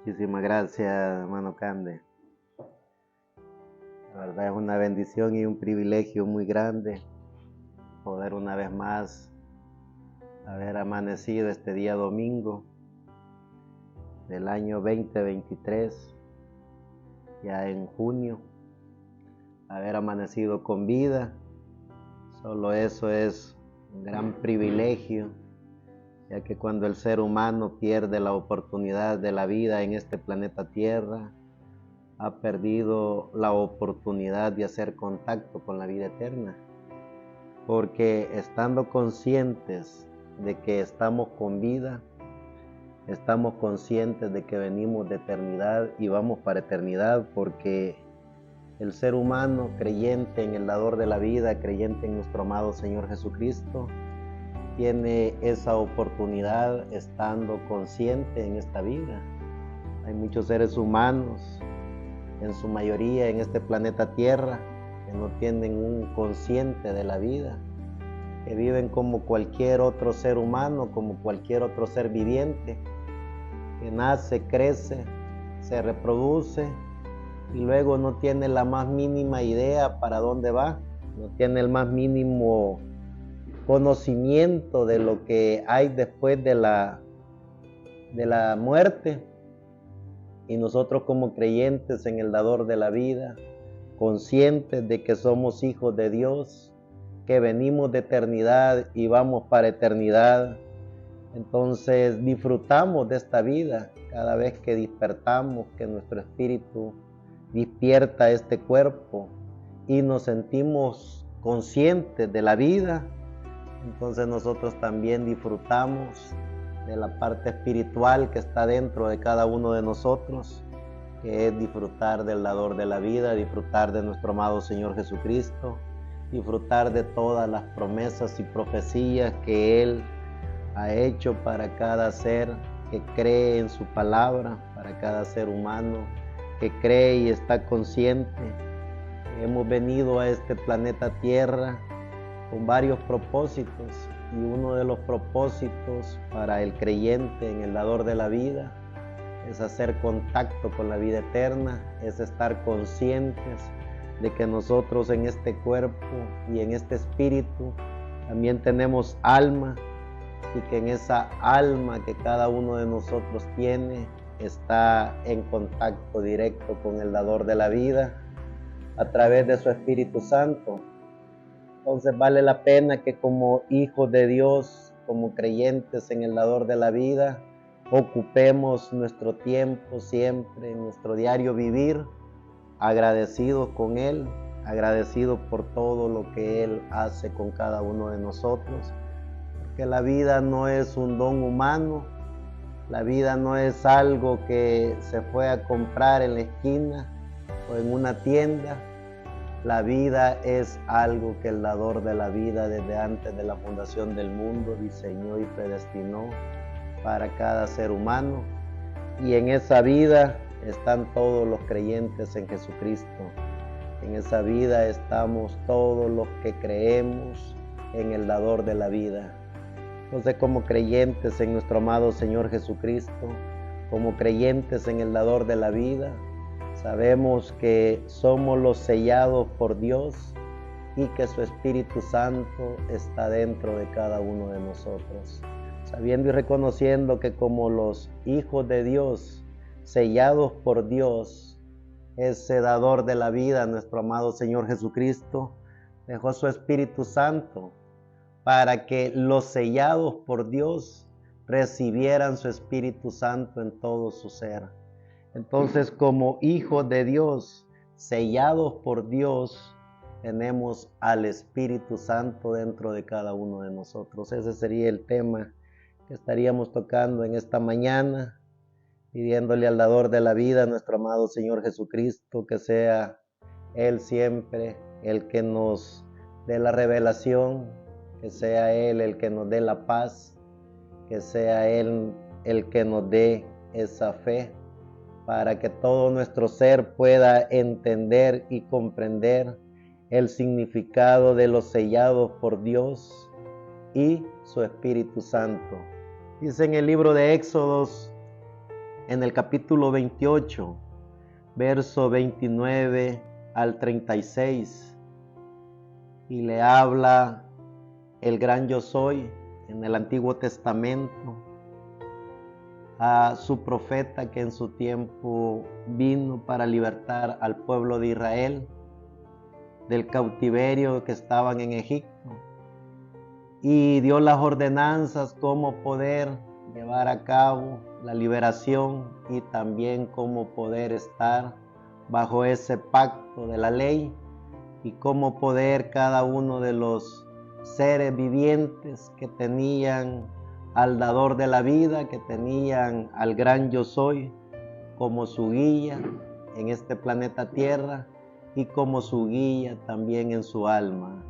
Muchísimas gracias, hermano Cande. La verdad es una bendición y un privilegio muy grande poder una vez más haber amanecido este día domingo del año 2023, ya en junio, haber amanecido con vida. Solo eso es un gran privilegio, ya que cuando el ser humano pierde la oportunidad de la vida en este planeta Tierra, ha perdido la oportunidad de hacer contacto con la vida eterna, porque estando conscientes de que estamos con vida, estamos conscientes de que venimos de eternidad y vamos para eternidad, porque el ser humano creyente en el dador de la vida, creyente en nuestro amado Señor Jesucristo, tiene esa oportunidad estando consciente en esta vida. Hay muchos seres humanos, en su mayoría en este planeta Tierra, que no tienen un consciente de la vida, que viven como cualquier otro ser humano, como cualquier otro ser viviente, que nace, crece, se reproduce y luego no tiene la más mínima idea para dónde va, no tiene el más mínimo conocimiento de lo que hay después de la muerte. Y nosotros como creyentes en el dador de la vida, conscientes de que somos hijos de Dios, que venimos de eternidad y vamos para eternidad, entonces disfrutamos de esta vida cada vez que despertamos, que nuestro espíritu despierta este cuerpo y nos sentimos conscientes de la vida. Entonces nosotros también disfrutamos de la parte espiritual que está dentro de cada uno de nosotros, que es disfrutar del dador de la vida, disfrutar de nuestro amado Señor Jesucristo, disfrutar de todas las promesas y profecías que Él ha hecho para cada ser que cree en su palabra, para cada ser humano que cree y está consciente. Hemos venido a este planeta Tierra con varios propósitos, y uno de los propósitos para el creyente en el dador de la vida es hacer contacto con la vida eterna, es estar conscientes de que nosotros en este cuerpo y en este espíritu también tenemos alma, y que en esa alma que cada uno de nosotros tiene está en contacto directo con el dador de la vida a través de su Espíritu Santo. Entonces vale la pena que como hijos de Dios, como creyentes en el dador de la vida, ocupemos nuestro tiempo siempre en nuestro diario vivir, agradecidos con Él, agradecidos por todo lo que Él hace con cada uno de nosotros, porque la vida no es un don humano, la vida no es algo que se fue a comprar en la esquina o en una tienda. La vida es algo que el dador de la vida desde antes de la fundación del mundo diseñó y predestinó para cada ser humano, y en esa vida están todos los creyentes en Jesucristo. En esa vida estamos todos los que creemos en el dador de la vida. Entonces, como creyentes en nuestro amado Señor Jesucristo, como creyentes en el dador de la vida, sabemos que somos los sellados por Dios y que su Espíritu Santo está dentro de cada uno de nosotros. Sabiendo y reconociendo que como los hijos de Dios, sellados por Dios, ese dador de la vida, nuestro amado Señor Jesucristo, dejó su Espíritu Santo para que los sellados por Dios recibieran su Espíritu Santo en todo su ser. Entonces, como hijos de Dios, sellados por Dios, tenemos al Espíritu Santo dentro de cada uno de nosotros. Ese sería el tema que estaríamos tocando en esta mañana, pidiéndole al dador de la vida, nuestro amado Señor Jesucristo, que sea Él siempre el que nos dé la revelación, que sea Él el que nos dé la paz, que sea Él el que nos dé esa fe, para que todo nuestro ser pueda entender y comprender el significado de los sellados por Dios y su Espíritu Santo. Dice en el libro de Éxodos, en el capítulo 28, verso 29 al 36, y le habla el gran yo soy en el Antiguo Testamento a su profeta que en su tiempo vino para libertar al pueblo de Israel del cautiverio que estaban en Egipto, y dio las ordenanzas cómo poder llevar a cabo la liberación y también cómo poder estar bajo ese pacto de la ley y cómo poder cada uno de los seres vivientes que tenían al dador de la vida, que tenían al gran yo soy como su guía en este planeta Tierra y como su guía también en su alma.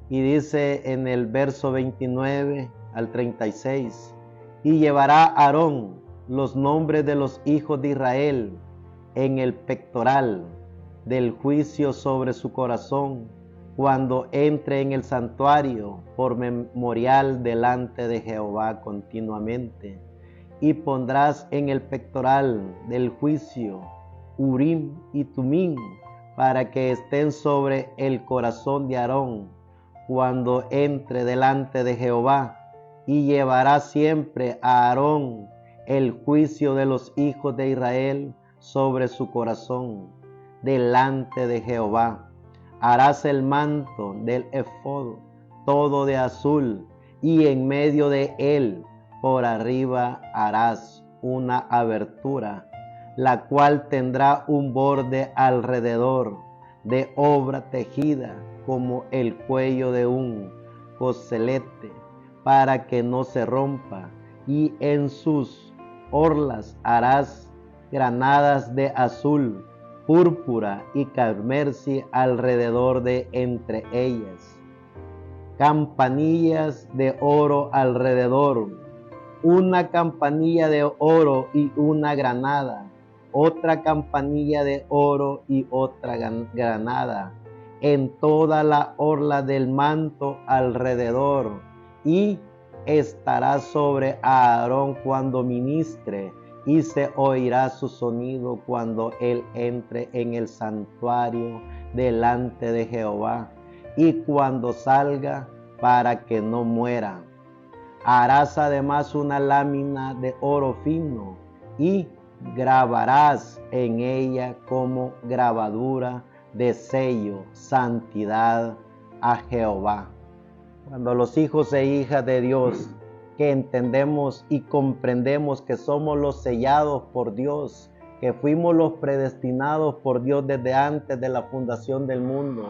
Y dice en el verso 29 al 36, y llevará Aarón los nombres de los hijos de Israel en el pectoral del juicio sobre su corazón, cuando entre en el santuario por memorial delante de Jehová continuamente. Y pondrás en el pectoral del juicio Urim y Tumim, para que estén sobre el corazón de Aarón cuando entre delante de Jehová, y llevará siempre a Aarón el juicio de los hijos de Israel sobre su corazón delante de Jehová. Harás el manto del efod todo de azul, y en medio de él por arriba harás una abertura, la cual tendrá un borde alrededor de obra tejida como el cuello de un coselete, para que no se rompa, y en sus orlas harás granadas de azul, púrpura y carmesí alrededor de entre ellas, campanillas de oro alrededor, una campanilla de oro y una granada, otra campanilla de oro y otra granada en toda la orla del manto alrededor, y estará sobre Aarón cuando ministre, y se oirá su sonido cuando él entre en el santuario delante de Jehová, y cuando salga, para que no muera. Harás además una lámina de oro fino y grabarás en ella como grabadura de sello, santidad a Jehová. Cuando los hijos e hijas de Dios, que entendemos y comprendemos que somos los sellados por Dios, que fuimos los predestinados por Dios desde antes de la fundación del mundo,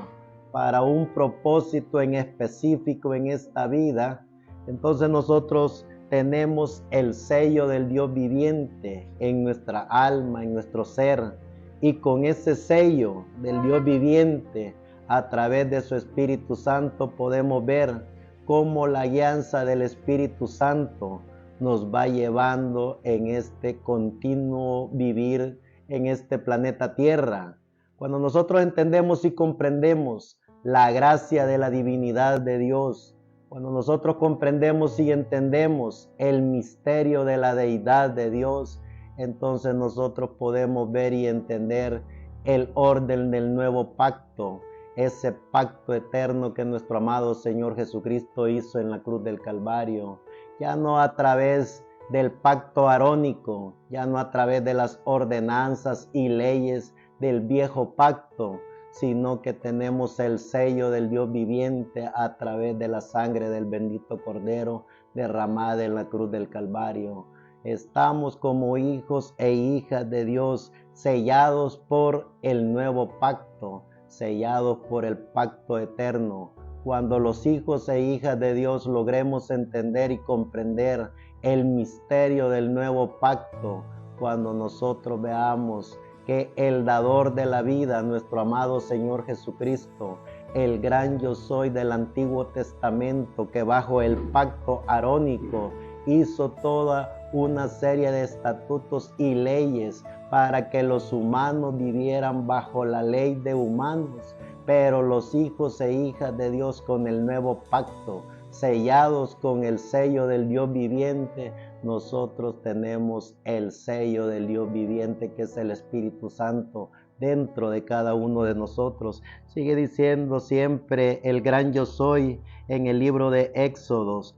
para un propósito en específico en esta vida, entonces nosotros tenemos el sello del Dios viviente en nuestra alma, en nuestro ser, y con ese sello del Dios viviente, a través de su Espíritu Santo, podemos ver cómo la guianza del Espíritu Santo nos va llevando en este continuo vivir en este planeta Tierra. Cuando nosotros entendemos y comprendemos la gracia de la divinidad de Dios, cuando nosotros comprendemos y entendemos el misterio de la deidad de Dios, entonces nosotros podemos ver y entender el orden del nuevo pacto, ese pacto eterno que nuestro amado Señor Jesucristo hizo en la cruz del Calvario, ya no a través del pacto arónico, ya no a través de las ordenanzas y leyes del viejo pacto, sino que tenemos el sello del Dios viviente a través de la sangre del bendito Cordero derramada en la cruz del Calvario. Estamos como hijos e hijas de Dios, sellados por el nuevo pacto, sellados por el pacto eterno. Cuando los hijos e hijas de Dios logremos entender y comprender el misterio del nuevo pacto, cuando nosotros veamos que el dador de la vida, nuestro amado Señor Jesucristo, el gran yo soy del Antiguo Testamento, que bajo el pacto arónico hizo toda una serie de estatutos y leyes para que los humanos vivieran bajo la ley de humanos, pero los hijos e hijas de Dios con el nuevo pacto, sellados con el sello del Dios viviente, nosotros tenemos el sello del Dios viviente, que es el Espíritu Santo, dentro de cada uno de nosotros. Sigue diciendo siempre el gran yo soy en el libro de Éxodos,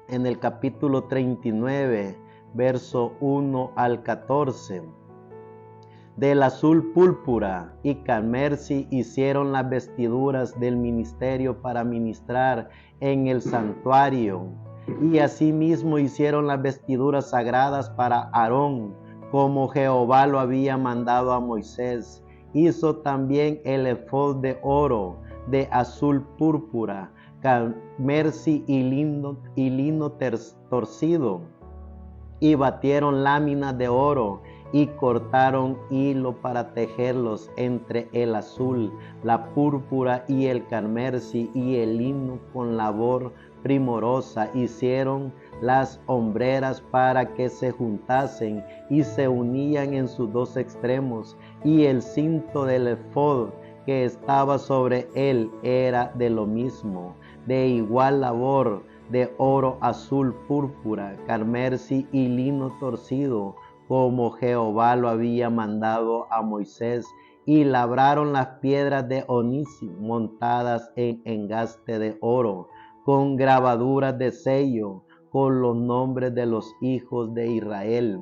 en el capítulo 39, verso 1 al 14. Del azul púrpura y carmesí hicieron las vestiduras del ministerio para ministrar en el santuario. Y asimismo hicieron las vestiduras sagradas para Aarón, como Jehová lo había mandado a Moisés. Hizo también el efod de oro, de azul púrpura, carmesí y lino torcido. Y batieron láminas de oro y cortaron hilo para tejerlos entre el azul, la púrpura y el carmesí y el lino con labor primorosa. Hicieron las hombreras para que se juntasen y se unían en sus dos extremos, y el cinto del efod que estaba sobre él era de lo mismo, de igual labor, de oro azul, púrpura, carmesí y lino torcido, como Jehová lo había mandado a Moisés. Y labraron las piedras de onice montadas en engaste de oro, con grabaduras de sello, con los nombres de los hijos de Israel.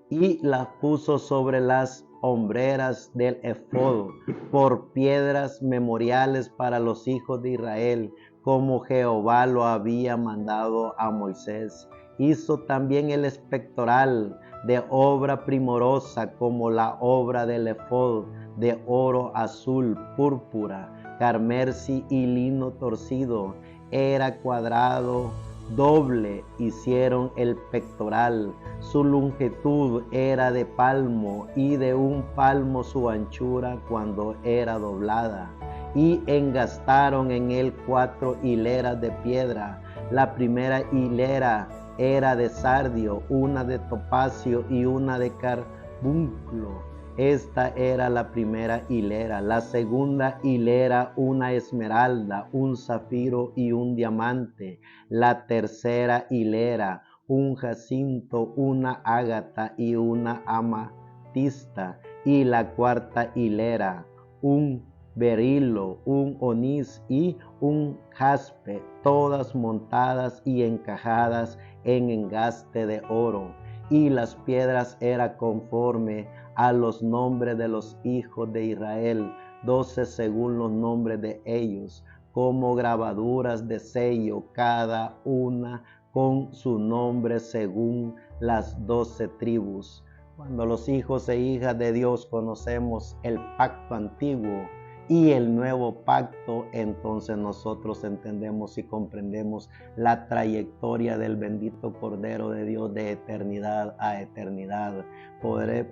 Y las puso sobre las hombreras del efod por piedras memoriales para los hijos de Israel, como Jehová lo había mandado a Moisés. Hizo también el espectoral de obra primorosa, como la obra del efod, de oro azul, púrpura, carmesí y lino torcido. Era cuadrado doble hicieron el pectoral, su longitud era de palmo y de un palmo su anchura cuando era doblada. Y engastaron en él 4 hileras de piedra. La primera hilera era de sardio, una de topacio y una de carbunclo. Esta era la primera hilera. La segunda hilera, una esmeralda, un zafiro y un diamante. La tercera hilera, un jacinto, una ágata y una amatista. Y la cuarta hilera, un berilo, un onís y un jaspe, todas montadas y encajadas en engaste de oro. Y las piedras eran conforme a los nombres de los hijos de Israel, 12 según los nombres de ellos, como grabaduras de sello, cada una con su nombre según las 12 tribus. Cuando los hijos e hijas de Dios conocemos el pacto antiguo y el nuevo pacto, entonces nosotros entendemos y comprendemos la trayectoria del bendito Cordero de Dios de eternidad a eternidad.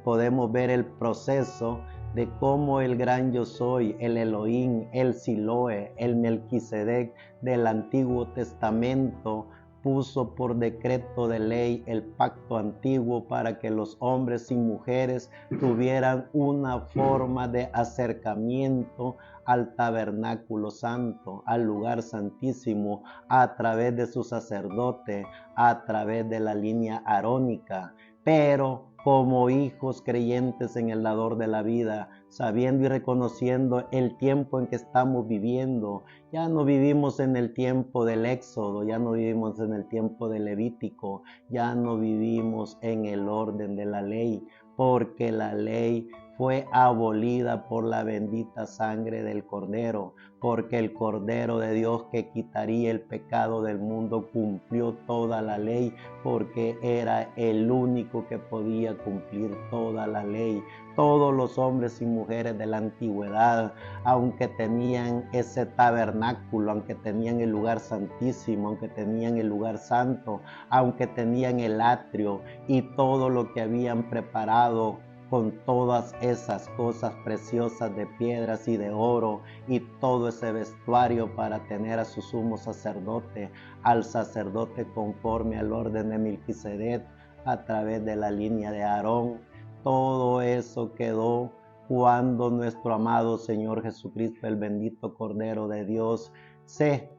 Podemos ver el proceso de cómo el gran yo soy, el Elohim, el Siloé, el Melquisedec del Antiguo Testamento, puso por decreto de ley el pacto antiguo para que los hombres y mujeres tuvieran una forma de acercamiento al tabernáculo santo, al lugar santísimo, a través de su sacerdote, a través de la línea arónica. Pero como hijos creyentes en el dador de la vida, sabiendo y reconociendo el tiempo en que estamos viviendo, ya no vivimos en el tiempo del Éxodo, ya no vivimos en el tiempo del Levítico, ya no vivimos en el orden de la ley, porque la ley fue abolida por la bendita sangre del Cordero, porque el Cordero de Dios que quitaría el pecado del mundo cumplió toda la ley, porque era el único que podía cumplir toda la ley. Todos los hombres y mujeres de la antigüedad, aunque tenían ese tabernáculo, aunque tenían el lugar santísimo, aunque tenían el lugar santo, aunque tenían el atrio y todo lo que habían preparado con todas esas cosas preciosas de piedras y de oro y todo ese vestuario para tener a su sumo sacerdote, al sacerdote conforme al orden de Melquisedec a través de la línea de Aarón. Todo eso quedó cuando nuestro amado Señor Jesucristo, el bendito Cordero de Dios, se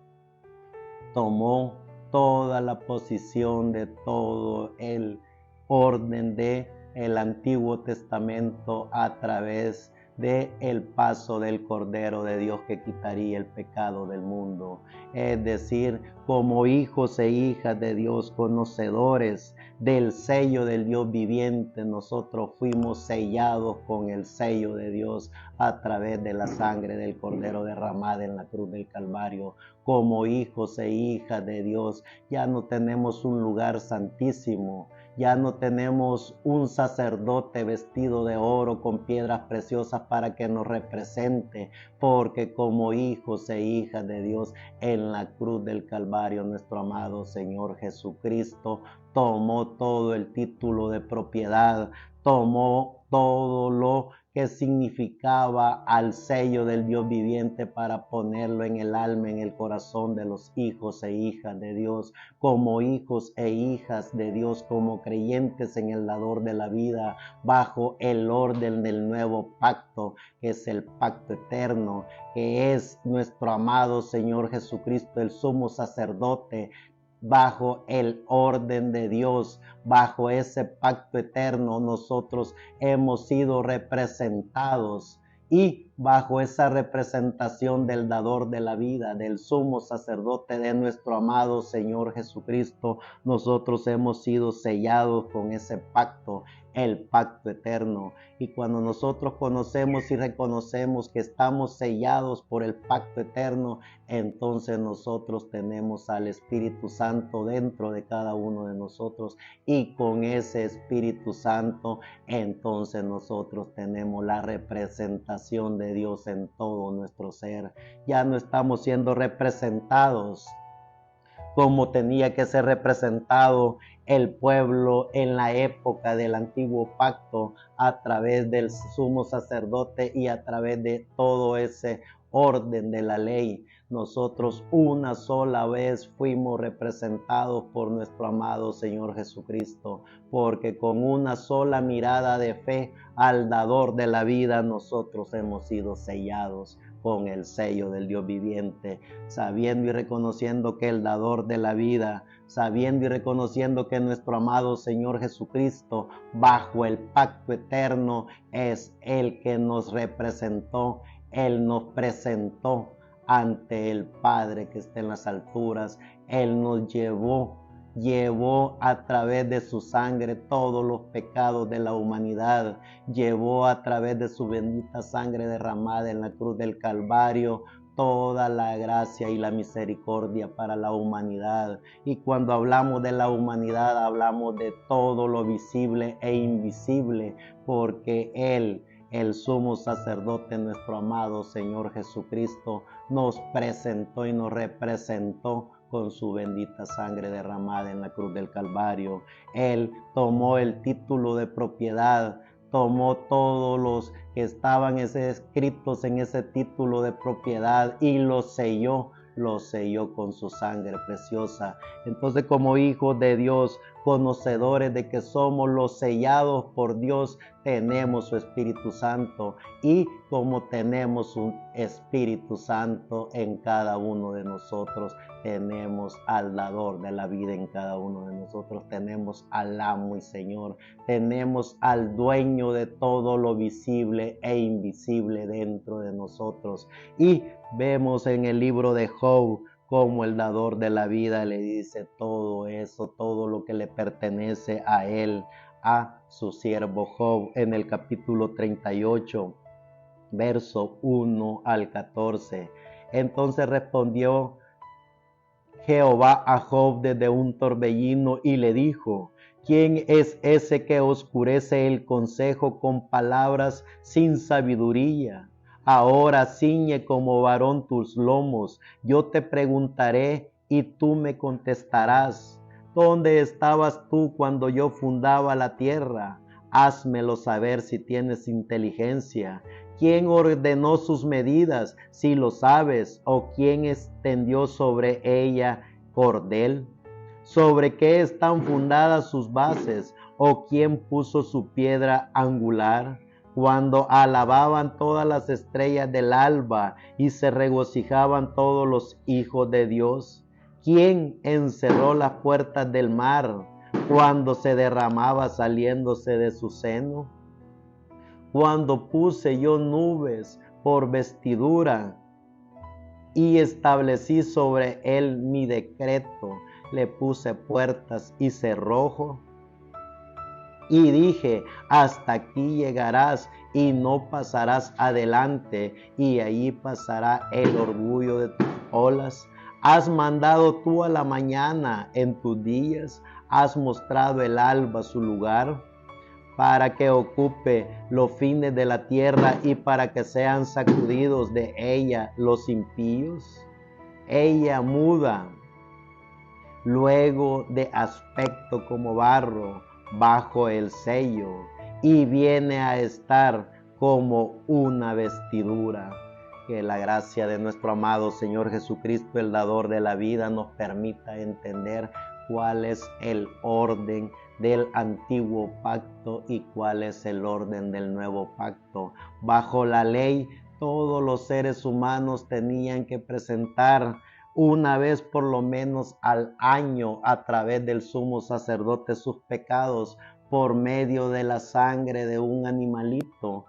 tomó toda la posición de todo el orden de el Antiguo Testamento a través de el paso del Cordero de Dios que quitaría el pecado del mundo. Es decir, como hijos e hijas de Dios, conocedores del sello del Dios viviente, nosotros fuimos sellados con el sello de Dios a través de la sangre del Cordero derramada en la cruz del Calvario. Como hijos e hijas de Dios, ya no tenemos un lugar santísimo, ya no tenemos un sacerdote vestido de oro con piedras preciosas para que nos represente, porque como hijos e hijas de Dios, en la cruz del Calvario, nuestro amado Señor Jesucristo tomó todo el título de propiedad, tomó todo lo que significaba al sello del Dios viviente para ponerlo en el alma, en el corazón de los hijos e hijas de Dios. Como hijos e hijas de Dios, como creyentes en el dador de la vida, bajo el orden del nuevo pacto, que es el pacto eterno, que es nuestro amado Señor Jesucristo, el sumo sacerdote, bajo el orden de Dios, bajo ese pacto eterno, nosotros hemos sido representados, y bajo esa representación del dador de la vida, del sumo sacerdote de nuestro amado Señor Jesucristo, nosotros hemos sido sellados con ese pacto, el pacto eterno. Y cuando nosotros conocemos y reconocemos que estamos sellados por el pacto eterno, entonces nosotros tenemos al Espíritu Santo dentro de cada uno de nosotros, y con ese Espíritu Santo entonces nosotros tenemos la representación de Dios en todo nuestro ser. Ya no estamos siendo representados como tenía que ser representado el pueblo en la época del antiguo pacto, a través del sumo sacerdote y a través de todo ese orden de la ley. Nosotros una sola vez fuimos representados por nuestro amado Señor Jesucristo, porque con una sola mirada de fe al dador de la vida, nosotros hemos sido sellados con el sello del Dios viviente, sabiendo y reconociendo que el dador de la vida, sabiendo y reconociendo que nuestro amado Señor Jesucristo, bajo el pacto eterno, es el que nos representó. Él nos presentó ante el Padre que está en las alturas. Él nos llevó a través de su sangre todos los pecados de la humanidad, llevó a través de su bendita sangre derramada en la cruz del Calvario toda la gracia y la misericordia para la humanidad. Y cuando hablamos de la humanidad, hablamos de todo lo visible e invisible, porque Él, el sumo sacerdote, nuestro amado Señor Jesucristo, nos presentó y nos representó con su bendita sangre derramada en la cruz del Calvario. Él tomó el título de propiedad, tomó todos los que estaban escritos en ese título de propiedad y lo selló con su sangre preciosa. Entonces, como hijos de Dios, conocedores de que somos los sellados por Dios, tenemos su Espíritu Santo, y como tenemos un Espíritu Santo en cada uno de nosotros, tenemos al dador de la vida en cada uno de nosotros, tenemos al amo y Señor, tenemos al dueño de todo lo visible e invisible dentro de nosotros. Y vemos en el libro de Job como el dador de la vida le dice todo eso, todo lo que le pertenece a él, a su siervo Job, en el capítulo 38, verso 1 al 14. Entonces respondió Jehová a Job desde un torbellino y le dijo: ¿quién es ese que oscurece el consejo con palabras sin sabiduría? Ahora ciñe como varón tus lomos, yo te preguntaré y tú me contestarás. ¿Dónde estabas tú cuando yo fundaba la tierra? Házmelo saber si tienes inteligencia. ¿Quién ordenó sus medidas, si lo sabes? ¿O quién extendió sobre ella cordel? ¿Sobre qué están fundadas sus bases? ¿O quién puso su piedra angular? Cuando alababan todas las estrellas del alba y se regocijaban todos los hijos de Dios. ¿Quién encerró las puertas del mar cuando se derramaba saliéndose de su seno? Cuando puse yo nubes por vestidura y establecí sobre él mi decreto, le puse puertas y cerrojo. Y dije, hasta aquí llegarás y no pasarás adelante, y allí pasará el orgullo de tus olas. Has mandado tú a la mañana en tus días, has mostrado el alba su lugar, para que ocupe los fines de la tierra y para que sean sacudidos de ella los impíos. Ella muda luego de aspecto como barro bajo el sello y viene a estar como una vestidura. Que la gracia de nuestro amado Señor Jesucristo, el dador de la vida, nos permita entender cuál es el orden del antiguo pacto y cuál es el orden del nuevo pacto. Bajo la ley, todos los seres humanos tenían que presentar una vez por lo menos al año a través del sumo sacerdote sus pecados por medio de la sangre de un animalito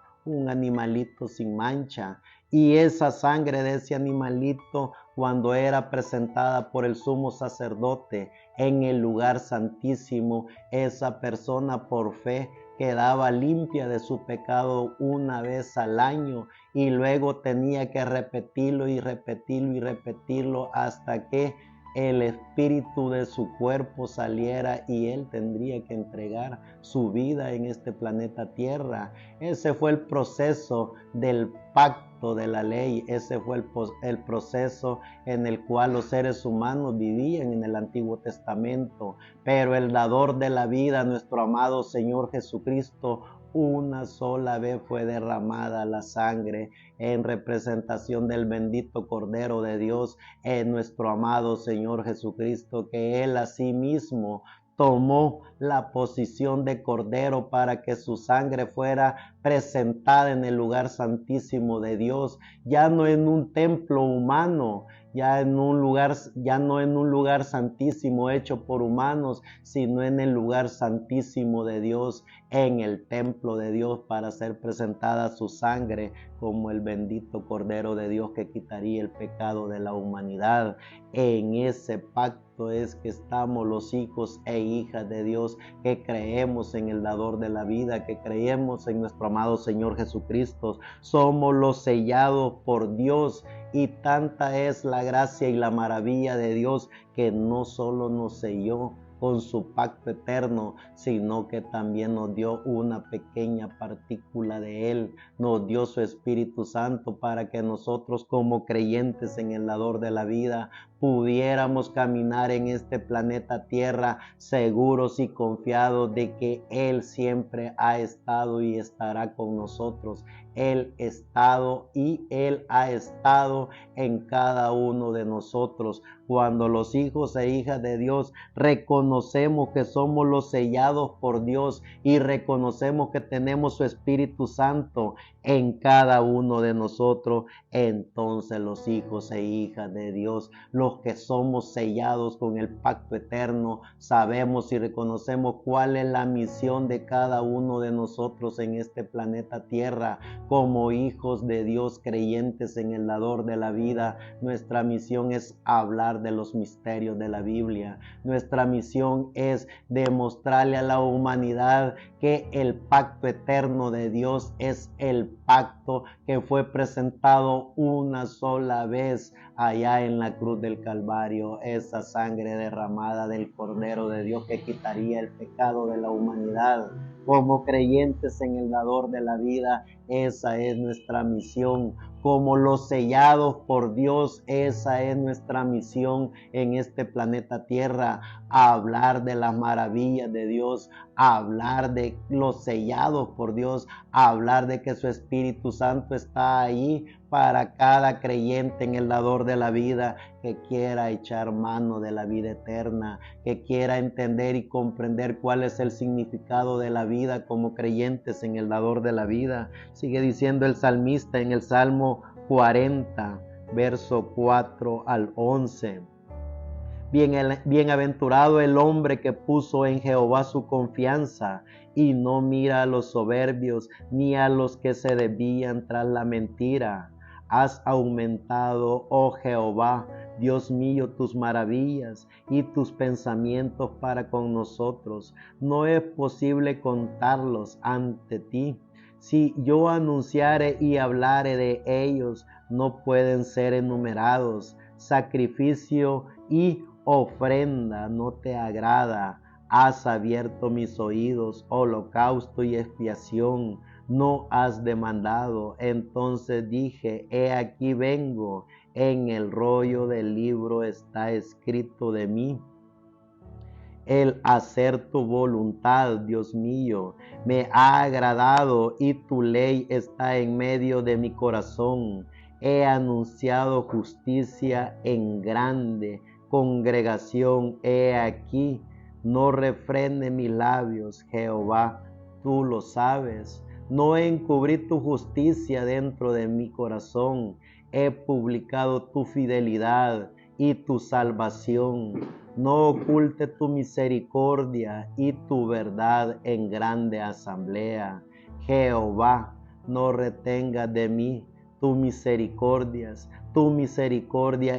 sin mancha. Y esa sangre de ese animalito, cuando era presentada por el sumo sacerdote en el lugar santísimo, esa persona por fe quedaba limpia de su pecado una vez al año, y luego tenía que repetirlo y repetirlo y repetirlo hasta que el espíritu de su cuerpo saliera y él tendría que entregar su vida en este planeta Tierra. Ese fue el proceso del pacto de la ley, ese fue el proceso en el cual los seres humanos vivían en el Antiguo Testamento. Pero el dador de la vida, nuestro amado Señor Jesucristo, una sola vez fue derramada la sangre en representación del bendito Cordero de Dios, en nuestro amado Señor Jesucristo, que Él asimismo tomó la posición de Cordero para que su sangre fuera presentada en el lugar santísimo de Dios, ya no en un templo humano, ya no en un lugar santísimo hecho por humanos, sino en el lugar santísimo de Dios, en el templo de Dios, para ser presentada su sangre como el bendito Cordero de Dios que quitaría el pecado de la humanidad. En ese pacto es que estamos los hijos e hijas de Dios, que creemos en el dador de la vida, que creemos en nuestro amado Señor Jesucristo. Somos los sellados por Dios, y tanta es la gracia y la maravilla de Dios que no solo nos selló con su pacto eterno, sino que también nos dio una pequeña partícula de Él, nos dio su Espíritu Santo para que nosotros, como creyentes en el dador de la vida, pudiéramos caminar en este planeta Tierra seguros y confiados de que Él siempre ha estado y estará con nosotros. Él estado y Él ha estado en cada uno de nosotros. Cuando los hijos e hijas de Dios reconocemos que somos los sellados por Dios y reconocemos que tenemos su Espíritu Santo en cada uno de nosotros, entonces los hijos e hijas de Dios, los que somos sellados con el pacto eterno, sabemos y reconocemos cuál es la misión de cada uno de nosotros en este planeta Tierra. Como hijos de Dios creyentes en el dador de la vida, nuestra misión es hablar de los misterios de la Biblia. Nuestra misión es demostrarle a la humanidad que el pacto eterno de Dios es el pacto que fue presentado una sola vez allá en la cruz del Calvario, esa sangre derramada del Cordero de Dios que quitaría el pecado de la humanidad. Como creyentes en el dador de la vida, esa es nuestra misión. Como los sellados por Dios, esa es nuestra misión en este planeta Tierra, a hablar de las maravillas de Dios, a hablar de los sellados por Dios, a hablar de que su Espíritu Santo está ahí para cada creyente en el dador de la vida que quiera echar mano de la vida eterna, que quiera entender y comprender cuál es el significado de la vida como creyentes en el dador de la vida. Sigue diciendo el salmista en el Salmo 40, verso 4 al 11. Bienaventurado el hombre que puso en Jehová su confianza y no mira a los soberbios ni a los que se desvían tras la mentira. Has aumentado, oh Jehová, Dios mío, tus maravillas y tus pensamientos para con nosotros. No es posible contarlos ante ti. Si yo anunciare y hablare de ellos, no pueden ser enumerados. Sacrificio y ofrenda no te agrada. Has abierto mis oídos, holocausto y expiación no has demandado. Entonces dije, he aquí vengo, en el rollo del libro está escrito de mí el hacer tu voluntad, Dios mío, me ha agradado y tu ley está en medio de mi corazón. He anunciado justicia en grande congregación. He aquí, no refrene mis labios, Jehová, tú lo sabes. No encubrí tu justicia dentro de mi corazón. He publicado tu fidelidad y tu salvación. No oculte tu misericordia y tu verdad en grande asamblea. Jehová, no retenga de mí tu misericordia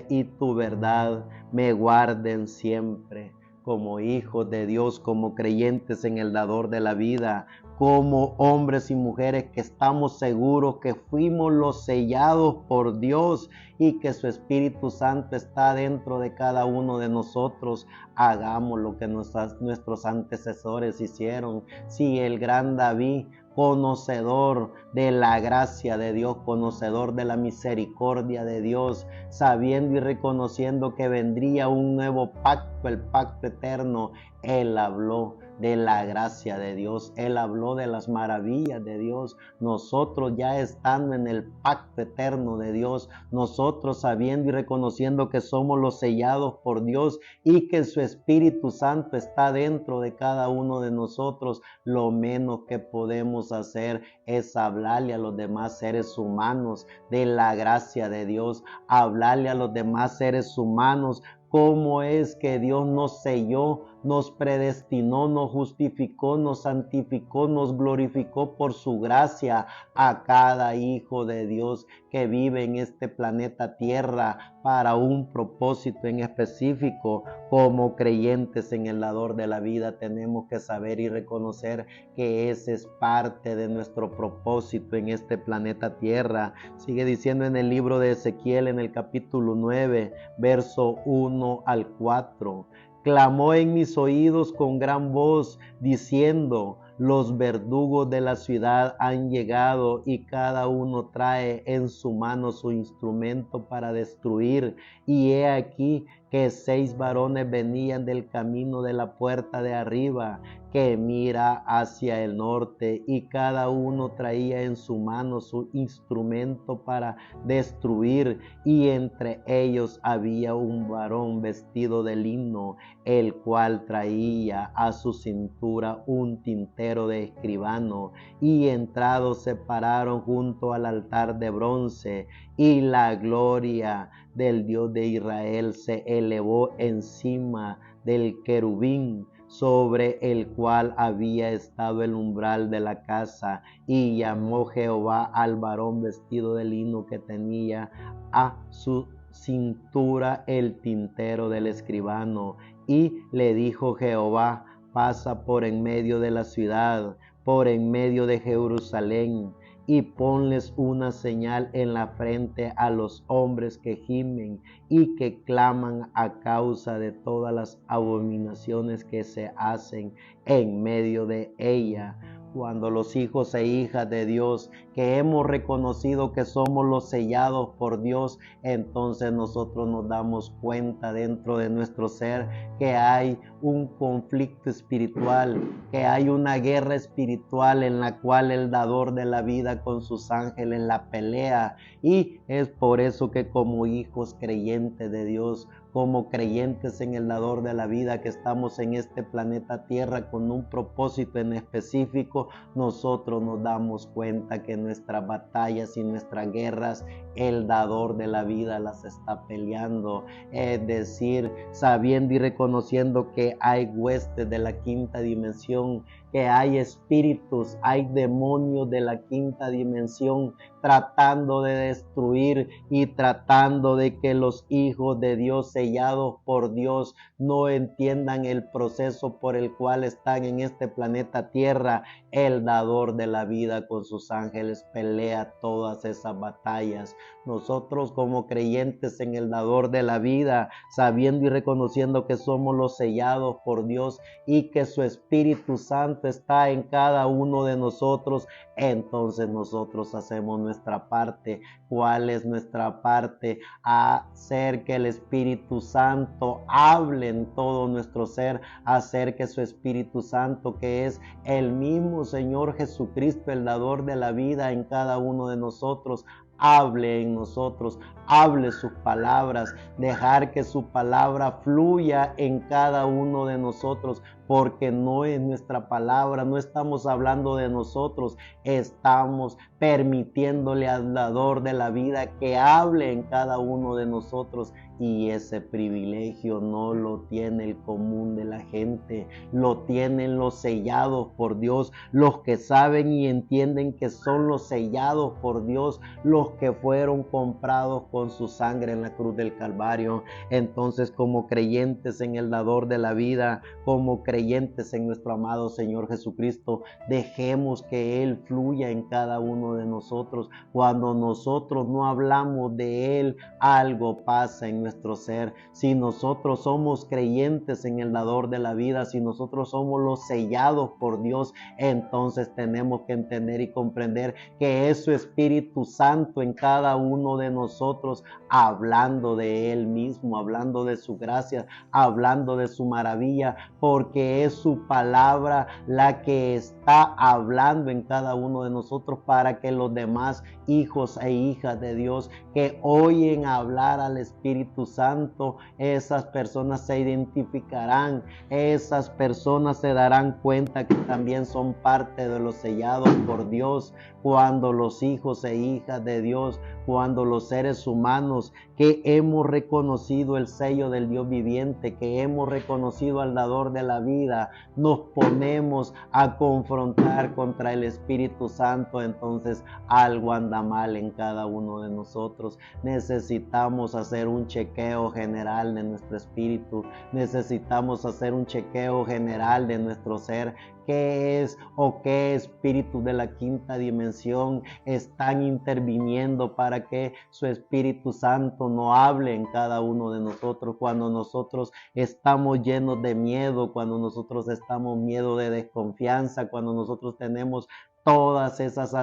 y tu verdad me guarden siempre. Como hijos de Dios, como creyentes en el dador de la vida, como hombres y mujeres que estamos seguros que fuimos los sellados por Dios y que su Espíritu Santo está dentro de cada uno de nosotros. Hagamos lo que nuestros antecesores hicieron. Si el gran David, conocedor de la gracia de Dios, conocedor de la misericordia de Dios, sabiendo y reconociendo que vendría un nuevo pacto, el pacto eterno, él habló de la gracia de Dios, él habló de las maravillas de Dios. Nosotros ya estando en el pacto eterno de Dios, nosotros sabiendo y reconociendo que somos los sellados por Dios y que su Espíritu Santo está dentro de cada uno de nosotros, lo menos que podemos hacer es hablarle a los demás seres humanos de la gracia de Dios, hablarle a los demás seres humanos cómo es que Dios nos selló, nos predestinó, nos justificó, nos santificó, nos glorificó por su gracia a cada hijo de Dios que vive en este planeta Tierra para un propósito en específico. Como creyentes en el dador de la vida tenemos que saber y reconocer que ese es parte de nuestro propósito en este planeta Tierra. Sigue diciendo en el libro de Ezequiel, en el capítulo 9, verso 1 al 4. Clamó en mis oídos con gran voz, diciendo, los verdugos de la ciudad han llegado y cada uno trae en su mano su instrumento para destruir. Y he aquí que 6 varones venían del camino de la puerta de arriba, que mira hacia el norte, y cada uno traía en su mano su instrumento para destruir. Y entre ellos había un varón vestido de lino, el cual traía a su cintura un tintero de escribano, y entrados se pararon junto al altar de bronce, y la gloria del Dios de Israel se elevó encima del querubín sobre el cual había estado el umbral de la casa. Y llamó Jehová al varón vestido de lino que tenía a su cintura el tintero del escribano, y le dijo Jehová, pasa por en medio de la ciudad, por en medio de Jerusalén, y ponles una señal en la frente a los hombres que gimen y que claman a causa de todas las abominaciones que se hacen en medio de ella. Cuando los hijos e hijas de Dios, que hemos reconocido que somos los sellados por Dios, entonces nosotros nos damos cuenta dentro de nuestro ser que hay un conflicto espiritual, que hay una guerra espiritual en la cual el dador de la vida con sus ángeles la pelea. Y es por eso que como hijos creyentes de Dios, como creyentes en el dador de la vida, que estamos en este planeta Tierra con un propósito en específico, nosotros nos damos cuenta que nuestras batallas y nuestras guerras, el dador de la vida las está peleando. Es decir, sabiendo y reconociendo que hay huestes de la quinta dimensión, que hay espíritus, hay demonios de la quinta dimensión tratando de destruir y tratando de que los hijos de Dios sellados por Dios no entiendan el proceso por el cual están en este planeta Tierra. El dador de la vida con sus ángeles pelea todas esas batallas. Nosotros como creyentes en el dador de la vida, sabiendo y reconociendo que somos los sellados por Dios y que su Espíritu Santo está en cada uno de nosotros, entonces nosotros hacemos nuestra parte. ¿Cuál es nuestra parte? Hacer que el Espíritu Santo hable en todo nuestro ser, hacer que su Espíritu Santo, que es el mismo Señor Jesucristo, el dador de la vida en cada uno de nosotros, hable en nosotros, hable sus palabras, dejar que su palabra fluya en cada uno de nosotros, porque no es nuestra palabra, no estamos hablando de nosotros, estamos permitiéndole al dador de la vida que hable en cada uno de nosotros, y ese privilegio no lo tiene el común de la gente, lo tienen los sellados por Dios, los que saben y entienden que son los sellados por Dios, los que fueron comprados con su sangre en la cruz del Calvario. Entonces, como creyentes en el dador de la vida, como creyentes en nuestro amado Señor Jesucristo, dejemos que Él fluya en cada uno de nosotros. Cuando nosotros no hablamos de Él, algo pasa en nuestro ser. Si nosotros somos creyentes en el dador de la vida, si nosotros somos los sellados por Dios, entonces tenemos que entender y comprender que es su Espíritu Santo en cada uno de nosotros, hablando de Él mismo, hablando de su gracia, hablando de su maravilla, porque es su palabra la que está hablando en cada uno de nosotros, para que los demás hijos e hijas de Dios que oyen hablar al Espíritu Santo, esas personas se identificarán, esas personas se darán cuenta que también son parte de los sellados por Dios. Cuando los hijos e hijas de Dios, cuando los seres humanos que hemos reconocido el sello del Dios viviente, que hemos reconocido al dador de la vida, nos ponemos a confrontar contra el Espíritu Santo, entonces algo anda mal en cada uno de nosotros. Necesitamos hacer un chequeo general de nuestro espíritu, necesitamos hacer un chequeo general de nuestro ser. ¿Qué es o qué espíritus de la quinta dimensión están interviniendo para que su Espíritu Santo no hable en cada uno de nosotros? Cuando nosotros estamos llenos de miedo, cuando nosotros estamos miedo de desconfianza, cuando nosotros tenemos todas esas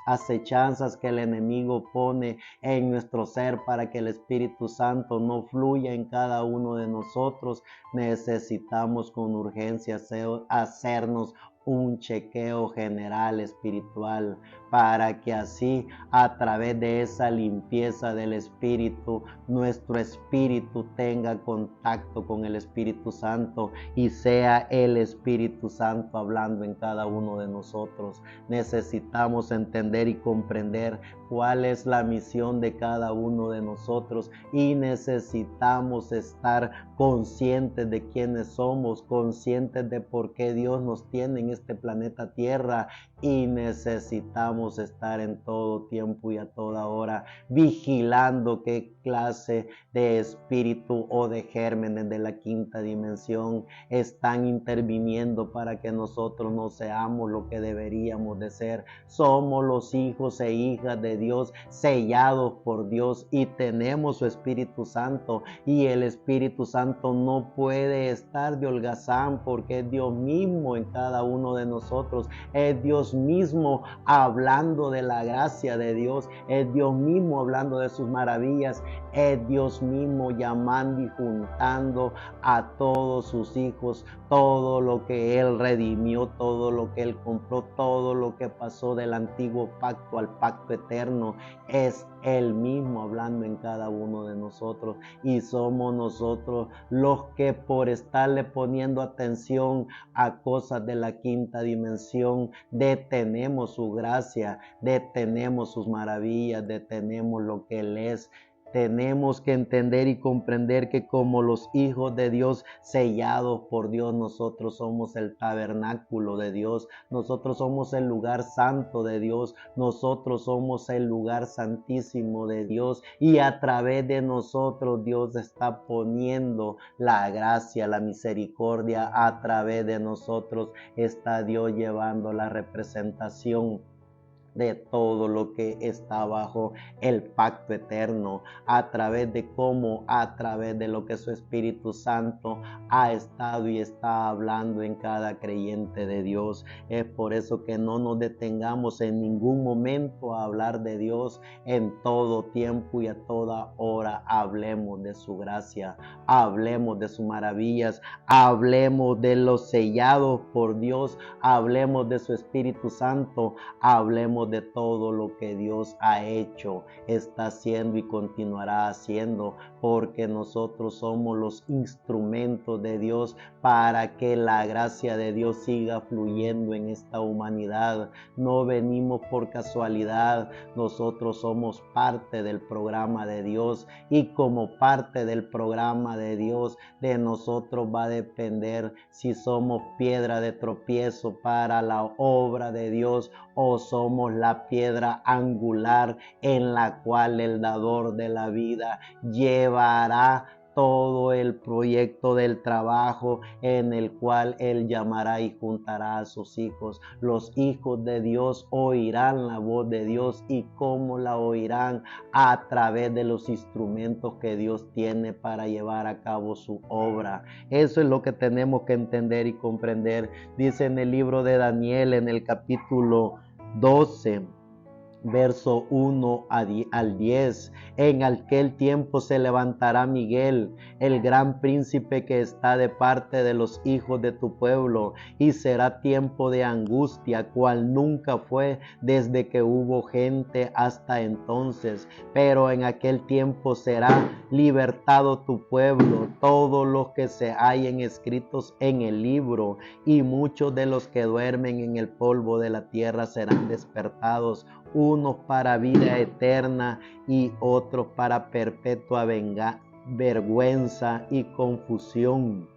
acechanzas que el enemigo pone en nuestro ser para que el Espíritu Santo no fluya en cada uno de nosotros, necesitamos con urgencia hacernos un chequeo general espiritual, para que así, a través de esa limpieza del espíritu, nuestro espíritu tenga contacto con el Espíritu Santo y sea el Espíritu Santo hablando en cada uno de nosotros. Necesitamos entender y comprender cuál es la misión de cada uno de nosotros, y necesitamos estar conscientes de quiénes somos, conscientes de por qué Dios nos tiene en este planeta Tierra, y necesitamos estar en todo tiempo y a toda hora vigilando qué clase de espíritu o de gérmenes de la quinta dimensión están interviniendo para que nosotros no seamos lo que deberíamos de ser. Somos los hijos e hijas de Dios, sellados por Dios, y tenemos su Espíritu Santo, y el Espíritu Santo no puede estar de holgazán porque es Dios mismo en cada uno de nosotros, es Dios Dios mismo hablando de la gracia de Dios, es Dios mismo hablando de sus maravillas, es Dios mismo llamando y juntando a todos sus hijos, todo lo que Él redimió, todo lo que Él compró, todo lo que pasó del antiguo pacto al pacto eterno, es Él mismo hablando en cada uno de nosotros, y somos nosotros los que por estarle poniendo atención a cosas de la quinta dimensión, detenemos su gracia, detenemos sus maravillas, detenemos lo que Él es. Tenemos que entender y comprender que como los hijos de Dios sellados por Dios, nosotros somos el tabernáculo de Dios, nosotros somos el lugar santo de Dios, nosotros somos el lugar santísimo de Dios, y a través de nosotros Dios está poniendo la gracia, la misericordia, a través de nosotros está Dios llevando la representación de todo lo que está bajo el pacto eterno, a través de cómo, a través de lo que su Espíritu Santo ha estado y está hablando en cada creyente de Dios. Es por eso que no nos detengamos en ningún momento a hablar de Dios. En todo tiempo y a toda hora hablemos de su gracia, hablemos de sus maravillas, hablemos de los sellados por Dios, hablemos de su Espíritu Santo, hablemos de todo lo que Dios ha hecho, está haciendo y continuará haciendo, porque nosotros somos los instrumentos de Dios para que la gracia de Dios siga fluyendo en esta humanidad. No venimos por casualidad, nosotros somos parte del programa de Dios, y como parte del programa de Dios, de nosotros va a depender si somos piedra de tropiezo para la obra de Dios o somos la piedra angular en la cual el dador de la vida llevará todo el proyecto del trabajo en el cual Él llamará y juntará a sus hijos. Los hijos de Dios oirán la voz de Dios, y cómo la oirán, a través de los instrumentos que Dios tiene para llevar a cabo su obra. Eso es lo que tenemos que entender y comprender. Dice en el libro de Daniel, en el capítulo 12, verso 1 al 10. En aquel tiempo se levantará Miguel, el gran príncipe que está de parte de los hijos de tu pueblo, y será tiempo de angustia, cual nunca fue desde que hubo gente hasta entonces. Pero en aquel tiempo será libertado tu pueblo, todos los que se hallen escritos en el libro, y muchos de los que duermen en el polvo de la tierra serán despertados, unos para vida eterna y otros para perpetua vergüenza y confusión.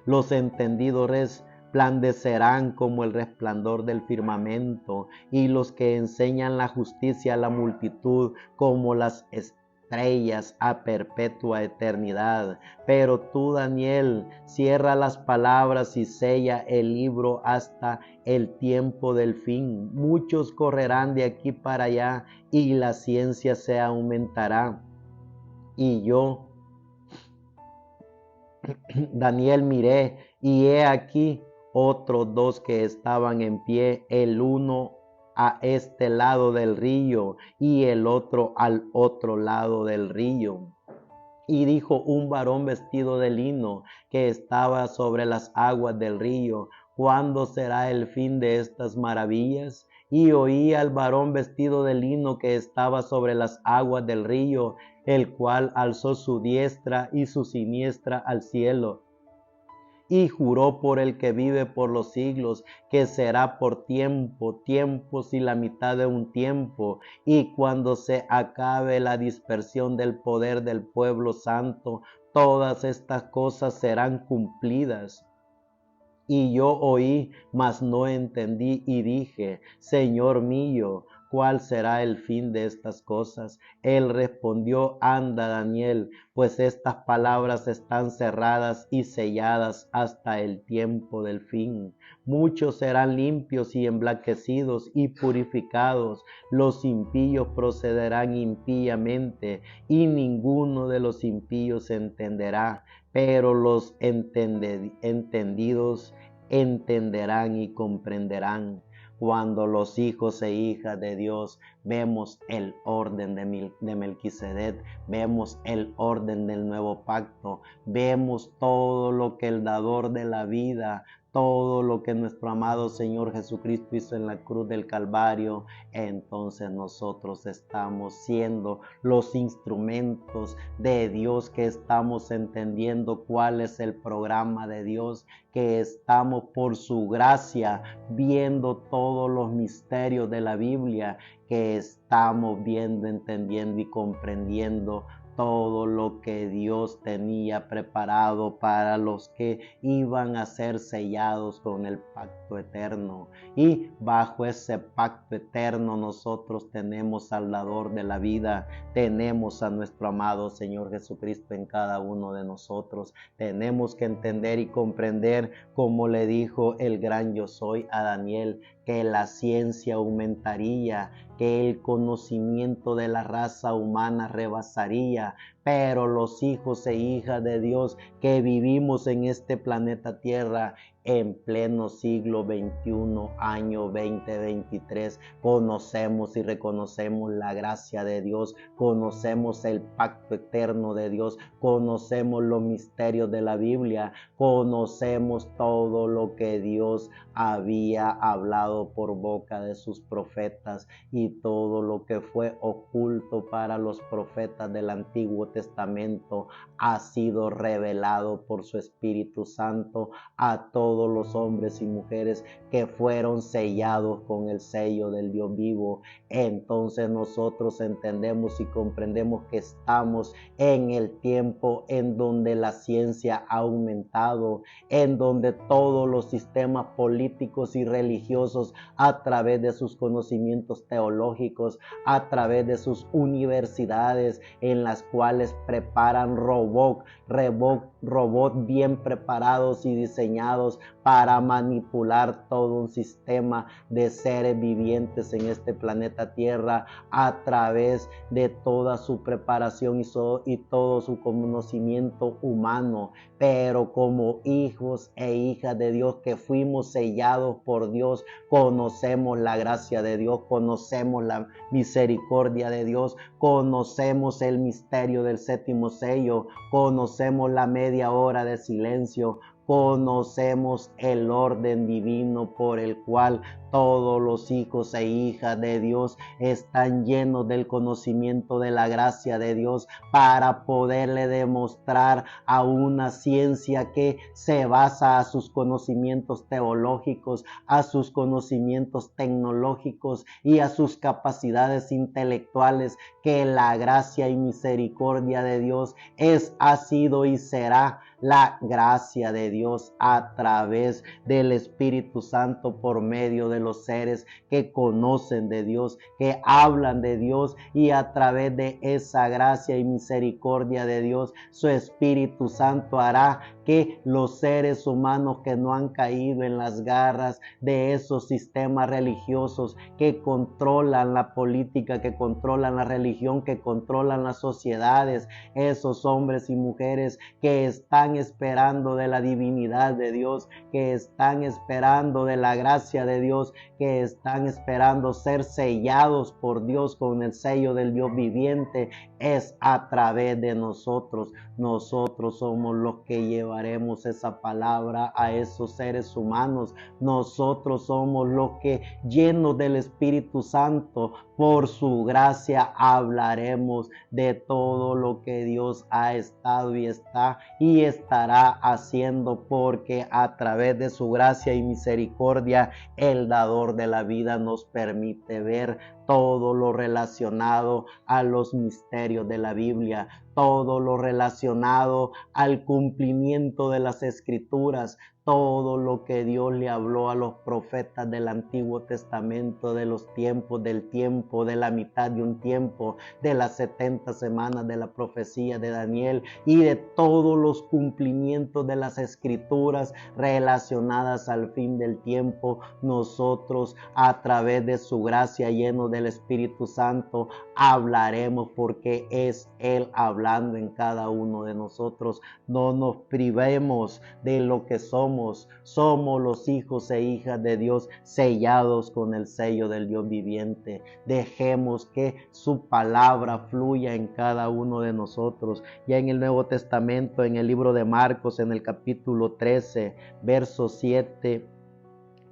Los entendidores resplandecerán como el resplandor del firmamento, y los que enseñan la justicia a la multitud como las estrellas a perpetua eternidad. Pero tú, Daniel, cierra las palabras y sella el libro hasta el tiempo del fin. Muchos correrán de aquí para allá, y la ciencia se aumentará. Y yo, Daniel, miré, y he aquí otros dos que estaban en pie, el uno a este lado del río y el otro al otro lado del río. Y dijo un varón vestido de lino que estaba sobre las aguas del río: ¿cuándo será el fin de estas maravillas? Y oí al varón vestido de lino que estaba sobre las aguas del río, el cual alzó su diestra y su siniestra al cielo, y juró por el que vive por los siglos, que será por tiempos y la mitad de un tiempo, y cuando se acabe la dispersión del poder del pueblo santo, todas estas cosas serán cumplidas. Y yo oí, mas no entendí, y dije: Señor mío, ¿cuál será el fin de estas cosas? Él respondió: anda, Daniel, pues estas palabras están cerradas y selladas hasta el tiempo del fin. Muchos serán limpios y emblanquecidos y purificados, los impíos procederán impíamente, y ninguno de los impíos entenderá, pero los entendidos entenderán y comprenderán. Cuando los hijos e hijas de Dios vemos el orden de Melquisedec, vemos el orden del nuevo pacto, vemos todo lo que el dador de la vida, todo lo que nuestro amado Señor Jesucristo hizo en la cruz del Calvario, entonces nosotros estamos siendo los instrumentos de Dios, que estamos entendiendo cuál es el programa de Dios, que estamos por su gracia viendo todos los misterios de la Biblia, que estamos viendo, entendiendo y comprendiendo todo lo que Dios tenía preparado para los que iban a ser sellados con el pacto eterno. Y bajo ese pacto eterno nosotros tenemos al dador de la vida, tenemos a nuestro amado Señor Jesucristo en cada uno de nosotros. Tenemos que entender y comprender, como le dijo el gran Yo Soy a Daniel, que la ciencia aumentaría, que el conocimiento de la raza humana rebasaría, pero los hijos e hijas de Dios que vivimos en este planeta Tierra en pleno siglo XXI, año 2023, conocemos y reconocemos la gracia de Dios, conocemos el pacto eterno de Dios, conocemos los misterios de la Biblia, conocemos todo lo que Dios había hablado por boca de sus profetas, y todo lo que fue oculto para los profetas del Antiguo Testamento ha sido revelado por su Espíritu Santo a todos los hombres y mujeres que fueron sellados con el sello del Dios vivo. Entonces nosotros entendemos y comprendemos que estamos en el tiempo en donde la ciencia ha aumentado, en donde todos los sistemas políticos y religiosos, a través de sus conocimientos teológicos, a través de sus universidades en las cuales preparan robots bien preparados y diseñados para manipular todo un sistema de seres vivientes en este planeta Tierra, a través de toda su preparación y todo su conocimiento humano. Pero como hijos e hijas de Dios que fuimos sellados por Dios, conocemos la gracia de Dios, conocemos la misericordia de Dios, conocemos el misterio del séptimo sello, conocemos la media hora de silencio, conocemos el orden divino por el cual todos los hijos e hijas de Dios están llenos del conocimiento de la gracia de Dios, para poderle demostrar a una ciencia que se basa a sus conocimientos teológicos, a sus conocimientos tecnológicos y a sus capacidades intelectuales, que la gracia y misericordia de Dios ha sido y será la gracia de Dios a través del Espíritu Santo, por medio de los seres que conocen de Dios, que hablan de Dios, y a través de esa gracia y misericordia de Dios, su Espíritu Santo hará que los seres humanos que no han caído en las garras de esos sistemas religiosos que controlan la política, que controlan la religión, que controlan las sociedades, esos hombres y mujeres que están esperando de la divinidad de Dios, que están esperando de la gracia de Dios, que están esperando ser sellados por Dios con el sello del Dios viviente, es a través de nosotros. Nosotros somos los que llevaremos esa palabra a esos seres humanos. Nosotros somos los que, llenos del Espíritu Santo, por su gracia hablaremos de todo lo que Dios ha estado y está y estará haciendo, porque a través de su gracia y misericordia el dador de la vida nos permite ver todo lo relacionado a los misterios de la Biblia, todo lo relacionado al cumplimiento de las Escrituras, todo lo que Dios le habló a los profetas del Antiguo Testamento, de los tiempos, del tiempo, de la mitad de un tiempo, de las 70 semanas de la profecía de Daniel, y de todos los cumplimientos de las Escrituras relacionadas al fin del tiempo. Nosotros, a través de su gracia, lleno del Espíritu Santo, hablaremos, porque es Él hablando en cada uno de nosotros. No nos privemos de lo que somos somos los hijos e hijas de Dios, sellados con el sello del Dios viviente. Dejemos que su palabra fluya en cada uno de nosotros. Ya en el Nuevo Testamento, en el libro de Marcos, en el capítulo 13, versos 7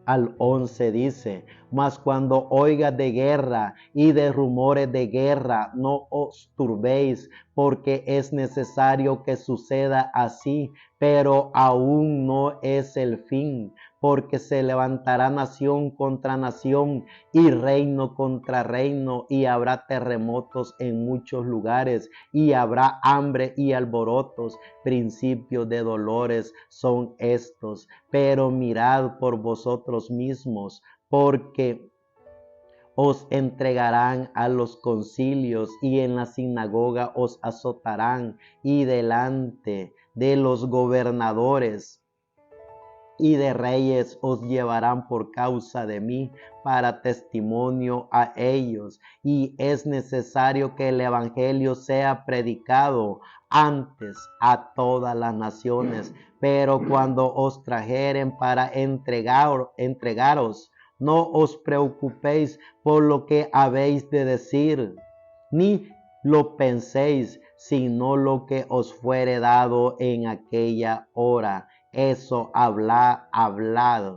al 11 dice: mas cuando oigas de guerra y de rumores de guerra, no os turbéis, porque es necesario que suceda así, pero aún no es el fin, porque se levantará nación contra nación y reino contra reino, y habrá terremotos en muchos lugares, y habrá hambre y alborotos. Principios de dolores son estos, pero mirad por vosotros mismos, porque os entregarán a los concilios y en la sinagoga os azotarán, y delante de los gobernadores y de reyes os llevarán por causa de mí para testimonio a ellos. Y es necesario que el evangelio sea predicado antes a todas las naciones. Pero cuando os trajeren para entregaros, no os preocupéis por lo que habéis de decir, ni lo penséis, sino lo que os fuere dado en aquella hora. Eso hablad,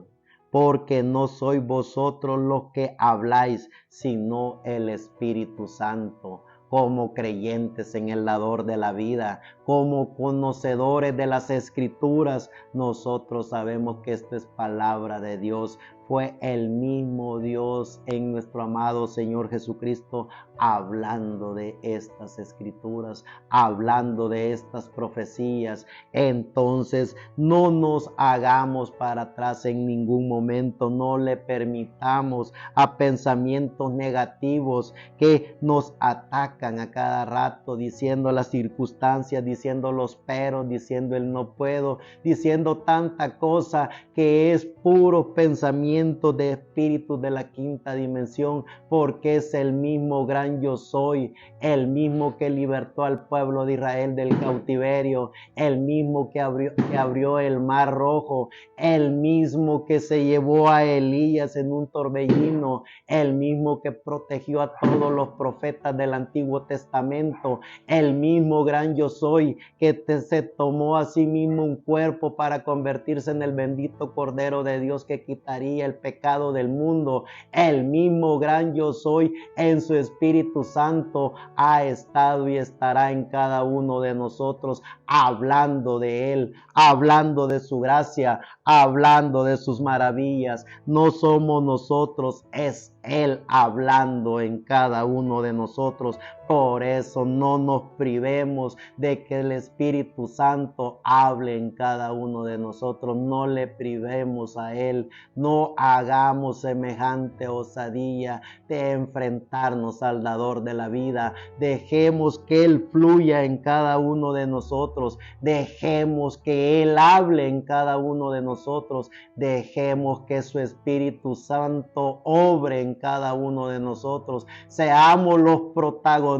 porque no sois vosotros los que habláis, sino el Espíritu Santo. Como creyentes en el dador de la vida, como conocedores de las Escrituras, nosotros sabemos que esta es palabra de Dios. Fue el mismo Dios en nuestro amado Señor Jesucristo hablando de estas escrituras, hablando de estas profecías. Entonces no nos hagamos para atrás en ningún momento, no le permitamos a pensamientos negativos que nos atacan a cada rato, diciendo las circunstancias, diciendo los peros, diciendo el no puedo, diciendo tanta cosa que es puro pensamiento de espíritus de la quinta dimensión, porque es el mismo gran yo soy, el mismo que libertó al pueblo de Israel del cautiverio, el mismo que abrió el mar rojo, el mismo que se llevó a Elías en un torbellino, el mismo que protegió a todos los profetas del Antiguo Testamento, el mismo gran yo soy que se tomó a sí mismo un cuerpo para convertirse en el bendito Cordero de Dios que quitaría el pecado del mundo. El mismo gran yo soy en su Espíritu Santo ha estado y estará en cada uno de nosotros, hablando de Él, hablando de su gracia, hablando de sus maravillas. No somos nosotros, es Él hablando en cada uno de nosotros. Por eso no nos privemos de que el Espíritu Santo hable en cada uno de nosotros. No le privemos a Él. No hagamos semejante osadía de enfrentarnos al dador de la vida. Dejemos que Él fluya en cada uno de nosotros. Dejemos que Él hable en cada uno de nosotros. Dejemos que su Espíritu Santo obre en cada uno de nosotros. Seamos los protagonistas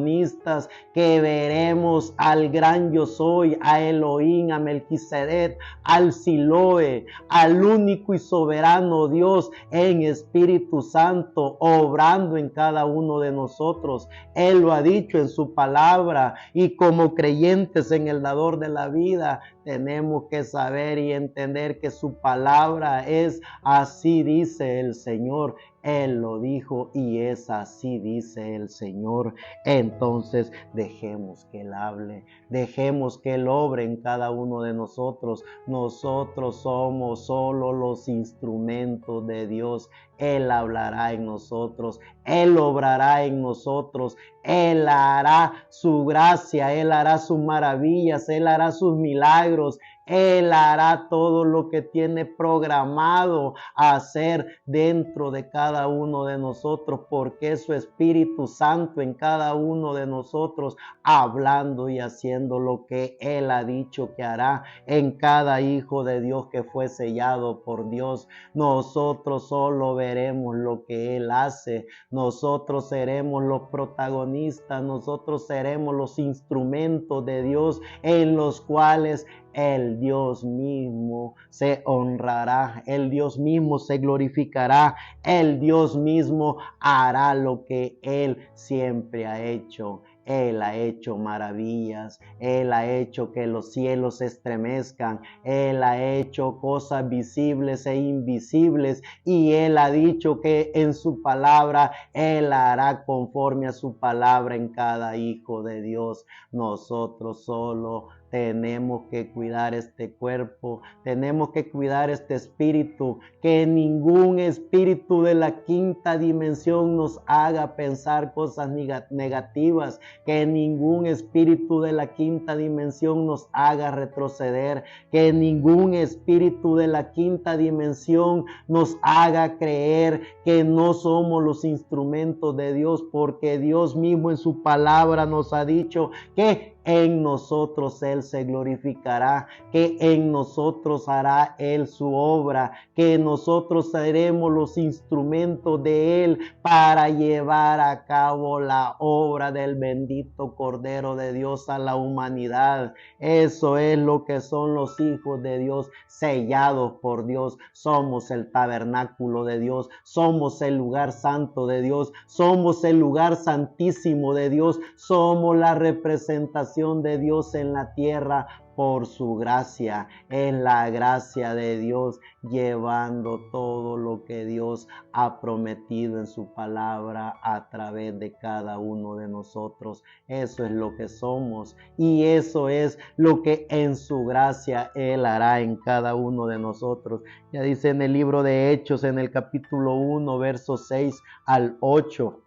que veremos al gran yo soy, a Elohim, a Melquisedec, al Siloé, al único y soberano Dios en Espíritu Santo, obrando en cada uno de nosotros. Él lo ha dicho en su palabra, y como creyentes en el dador de la vida, tenemos que saber y entender que su palabra es así, dice el Señor. Él lo dijo y es así, dice el Señor. Entonces dejemos que Él hable, dejemos que Él obre en cada uno de nosotros. Nosotros somos solo los instrumentos de Dios. Él hablará en nosotros, Él obrará en nosotros, Él hará su gracia, Él hará sus maravillas, Él hará sus milagros, Él hará todo lo que tiene programado hacer dentro de cada uno de nosotros, porque es su Espíritu Santo en cada uno de nosotros, hablando y haciendo lo que Él ha dicho que hará en cada hijo de Dios que fue sellado por Dios. Nosotros solo veremos lo que Él hace, nosotros seremos los protagonistas, nosotros seremos los instrumentos de Dios en los cuales el Dios mismo se honrará, el Dios mismo se glorificará, el Dios mismo hará lo que Él siempre ha hecho. Él ha hecho maravillas, Él ha hecho que los cielos se estremezcan, Él ha hecho cosas visibles e invisibles y Él ha dicho que en su palabra Él hará conforme a su palabra en cada hijo de Dios. Nosotros solo tenemos que cuidar este cuerpo, tenemos que cuidar este espíritu, que ningún espíritu de la quinta dimensión nos haga pensar cosas negativas, que ningún espíritu de la quinta dimensión nos haga retroceder, que ningún espíritu de la quinta dimensión nos haga creer que no somos los instrumentos de Dios, porque Dios mismo en su palabra nos ha dicho que en nosotros Él se glorificará, que en nosotros hará Él su obra, que nosotros seremos los instrumentos de Él para llevar a cabo la obra del bendito Cordero de Dios a la humanidad. Eso es lo que son los hijos de Dios, sellados por Dios. Somos el tabernáculo de Dios, somos el lugar santo de Dios, somos el lugar santísimo de Dios, somos la representación de Dios en la tierra por su gracia. Es la gracia de Dios llevando todo lo que Dios ha prometido en su palabra a través de cada uno de nosotros. Eso es lo que somos y eso es lo que en su gracia Él hará en cada uno de nosotros. Ya dice en el libro de Hechos, en el capítulo 1, versos 6 al 8.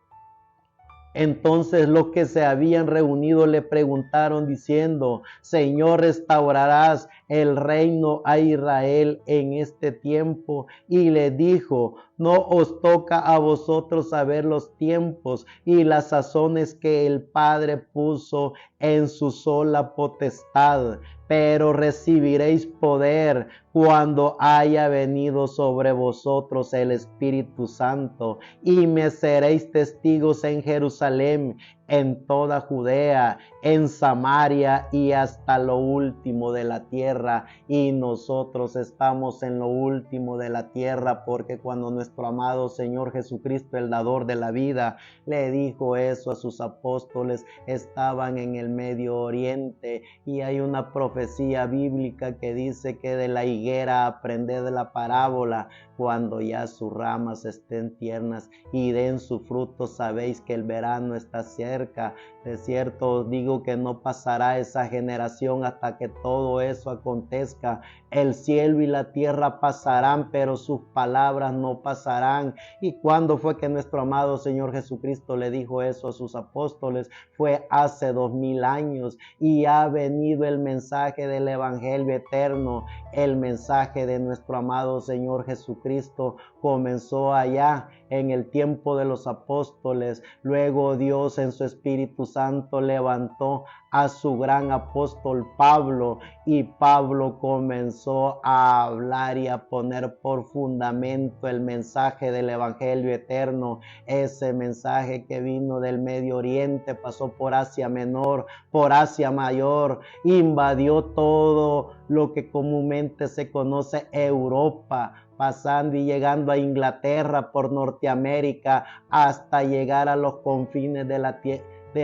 Entonces los que se habían reunido le preguntaron diciendo: Señor, ¿restaurarás el reino a Israel en este tiempo? Y le dijo: no os toca a vosotros saber los tiempos y las sazones que el Padre puso en su sola potestad, pero recibiréis poder cuando haya venido sobre vosotros el Espíritu Santo, y me seréis testigos en Jerusalén, en toda Judea, en Samaria y hasta lo último de la tierra. Y nosotros estamos en lo último de la tierra, porque cuando nuestro amado Señor Jesucristo, el dador de la vida, le dijo eso a sus apóstoles, estaban en el Medio Oriente, y hay una profecía bíblica que dice que de la higuera aprended de la parábola: cuando ya sus ramas estén tiernas y den su fruto, sabéis que el verano está cerca. De cierto os digo que no pasará esa generación hasta que todo eso acontezca. El cielo y la tierra pasarán, pero sus palabras no pasarán. ¿Y cuándo fue que nuestro amado Señor Jesucristo le dijo eso a sus apóstoles? Fue hace 2000 años, y ha venido el mensaje del Evangelio eterno. El mensaje de nuestro amado Señor Jesucristo comenzó allá en el tiempo de los apóstoles. Luego Dios en su Espíritu Santo levantó a su gran apóstol Pablo, y Pablo comenzó a hablar y a poner por fundamento el mensaje del Evangelio eterno. Ese mensaje que vino del Medio Oriente, pasó por Asia Menor, por Asia Mayor, invadió todo lo que comúnmente se conoce Europa, pasando y llegando a Inglaterra, por Norteamérica, hasta llegar a los confines de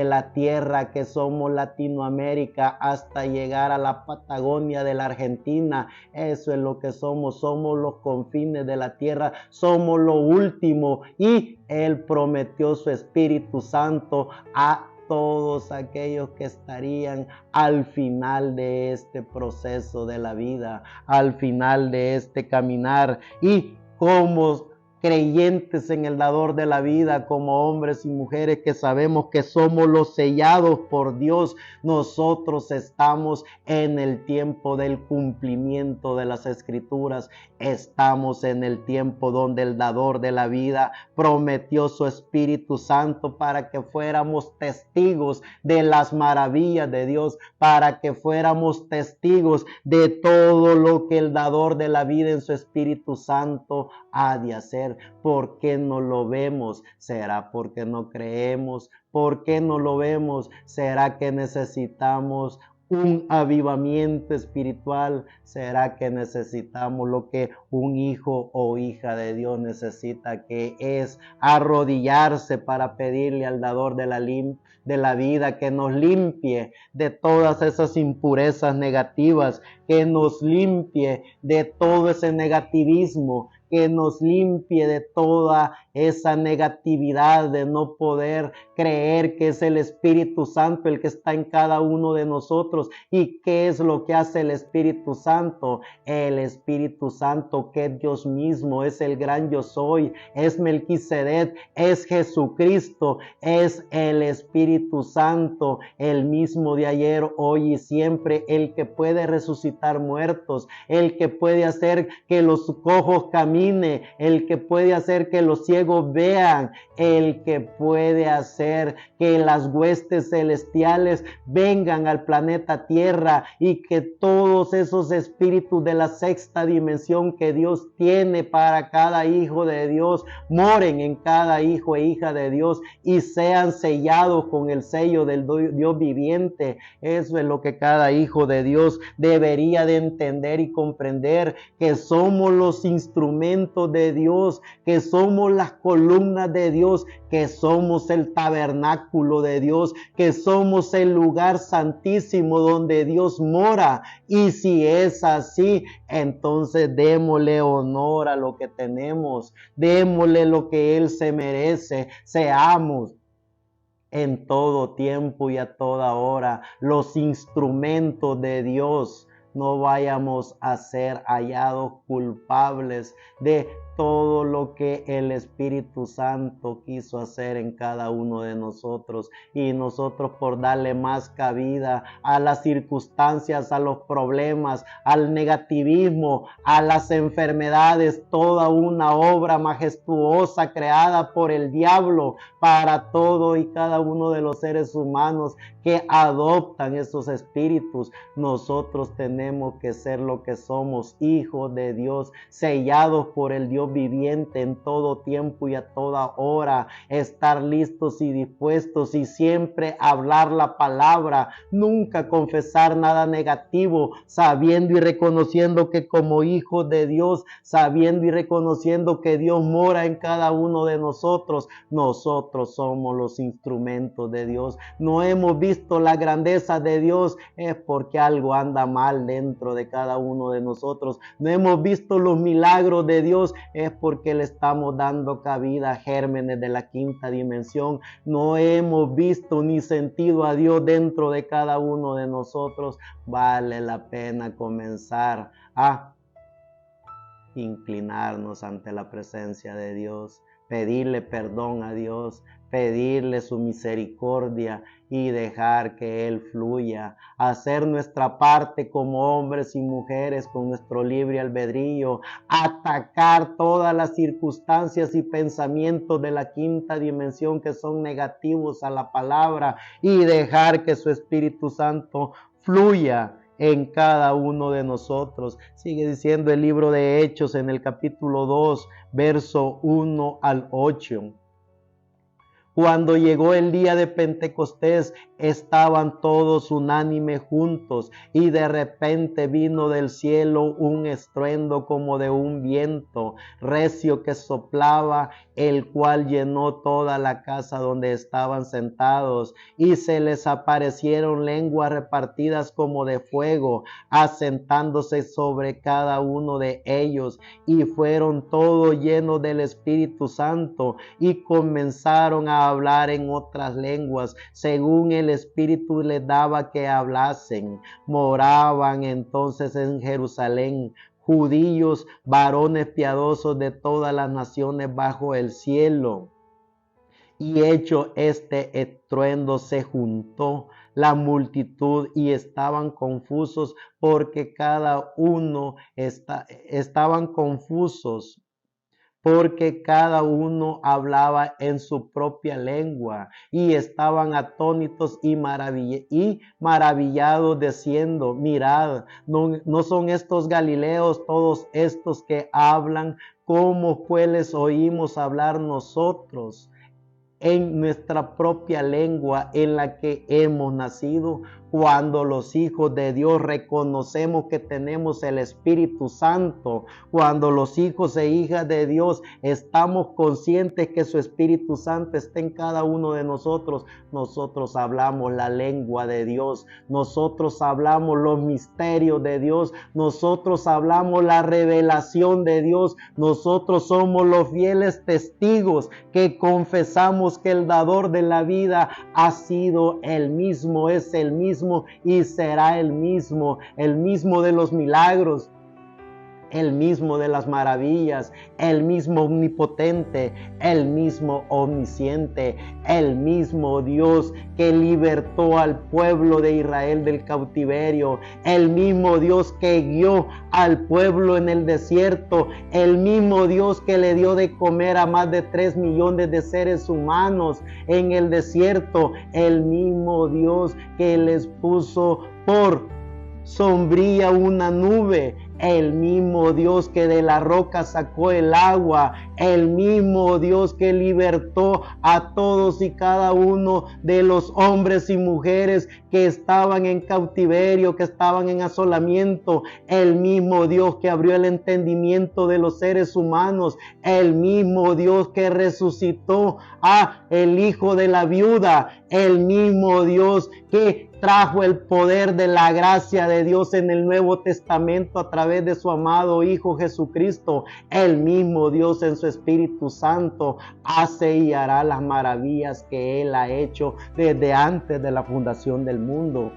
la tierra que somos Latinoamérica, hasta llegar a la Patagonia de la Argentina. Eso es lo que somos los confines de la tierra, somos lo último, y Él prometió su Espíritu Santo a todos aquellos que estarían al final de este proceso de la vida, al final de este caminar. Y como creyentes en el dador de la vida, como hombres y mujeres que sabemos que somos los sellados por Dios, nosotros estamos en el tiempo del cumplimiento de las Escrituras. Estamos en el tiempo donde el dador de la vida prometió su Espíritu Santo para que fuéramos testigos de las maravillas de Dios, para que fuéramos testigos de todo lo que el dador de la vida en su Espíritu Santo ha de hacer. ¿Por qué no lo vemos? ¿Será porque no creemos? ¿Por qué no lo vemos? ¿Será que necesitamos un avivamiento espiritual. ¿Será que necesitamos lo que un hijo o hija de Dios necesita, que es arrodillarse para pedirle al dador de la vida que nos limpie de todas esas impurezas negativas, que nos limpie de todo ese negativismo, que nos limpie de toda esa negatividad de no poder creer que es el Espíritu Santo el que está en cada uno de nosotros? ¿Y qué es lo que hace el Espíritu Santo? El Espíritu Santo, que es Dios mismo, es el gran yo soy, es Melquisedec, es Jesucristo, es el Espíritu Santo, el mismo de ayer, hoy y siempre, el que puede resucitar muertos, el que puede hacer que los cojos caminen, el que puede hacer que los ciegos vean, el que puede hacer que las huestes celestiales vengan al planeta Tierra y que todos esos espíritus de la sexta dimensión que Dios tiene para cada hijo de Dios moren en cada hijo e hija de Dios y sean sellados con el sello del Dios viviente. Eso es lo que cada hijo de Dios debería de entender y comprender, que somos los instrumentos de Dios, que somos las columnas de Dios, que somos el tabernáculo de Dios, que somos el lugar santísimo donde Dios mora. Y si es así, entonces démosle honor a lo que tenemos, démosle lo que Él se merece, seamos en todo tiempo y a toda hora los instrumentos de Dios. No vayamos a ser hallados culpables de todo lo que el Espíritu Santo quiso hacer en cada uno de nosotros, y nosotros, por darle más cabida a las circunstancias, a los problemas, al negativismo, a las enfermedades, toda una obra majestuosa creada por el diablo para todo y cada uno de los seres humanos que adoptan esos espíritus. Nosotros tenemos que ser lo que somos, hijos de Dios, sellados por el Dios viviente en todo tiempo y a toda hora, estar listos y dispuestos y siempre hablar la palabra, nunca confesar nada negativo, sabiendo y reconociendo que como hijos de Dios, sabiendo y reconociendo que Dios mora en cada uno de nosotros, nosotros somos los instrumentos de Dios. No hemos visto la grandeza de Dios, es porque algo anda mal dentro de cada uno de nosotros. No hemos visto los milagros de Dios, es porque le estamos dando cabida a gérmenes de la quinta dimensión. No hemos visto ni sentido a Dios dentro de cada uno de nosotros. Vale la pena comenzar a inclinarnos ante la presencia de Dios, pedirle perdón a Dios, pedirle su misericordia y dejar que Él fluya, hacer nuestra parte como hombres y mujeres con nuestro libre albedrío, atacar todas las circunstancias y pensamientos de la quinta dimensión que son negativos a la palabra y dejar que su Espíritu Santo fluya en cada uno de nosotros. Sigue diciendo el libro de Hechos en el capítulo 2, verso 1 al 8. Cuando llegó el día de Pentecostés, estaban todos unánimes juntos, y de repente vino del cielo un estruendo como de un viento recio que soplaba, el cual llenó toda la casa donde estaban sentados, y se les aparecieron lenguas repartidas como de fuego, asentándose sobre cada uno de ellos, y fueron todos llenos del Espíritu Santo, y comenzaron a hablar en otras lenguas, según el Espíritu les daba que hablasen. Moraban entonces en Jerusalén judíos, varones piadosos de todas las naciones bajo el cielo. Y hecho este estruendo, se juntó la multitud y estaban confusos, porque cada uno estaban confusos, porque cada uno hablaba en su propia lengua, y estaban atónitos y maravillados, diciendo: mirad, ¿no son estos galileos todos estos que hablan? ¿Cómo pues les oímos hablar nosotros en nuestra propia lengua en la que hemos nacido? Cuando los hijos de Dios reconocemos que tenemos el Espíritu Santo, cuando los hijos e hijas de Dios estamos conscientes que su Espíritu Santo está en cada uno de nosotros, nosotros hablamos la lengua de Dios, nosotros hablamos los misterios de Dios, nosotros hablamos la revelación de Dios, nosotros somos los fieles testigos que confesamos que el dador de la vida ha sido el mismo, es el mismo y será el mismo de los milagros, el mismo de las maravillas, el mismo omnipotente, el mismo omnisciente, el mismo Dios que libertó al pueblo de Israel del cautiverio, el mismo Dios que guió al pueblo en el desierto, el mismo Dios que le dio de comer a más de 3 millones de seres humanos en el desierto, el mismo Dios que les puso por sombría una nube, el mismo Dios que de la roca sacó el agua, el mismo Dios que libertó a todos y cada uno de los hombres y mujeres que estaban en cautiverio, que estaban en asolamiento, el mismo Dios que abrió el entendimiento de los seres humanos, el mismo Dios que resucitó a el hijo de la viuda, el mismo Dios que trajo el poder de la gracia de Dios en el Nuevo Testamento a través de su amado Hijo Jesucristo. El mismo Dios en su Espíritu Santo hace y hará las maravillas que Él ha hecho desde antes de la fundación del mundo.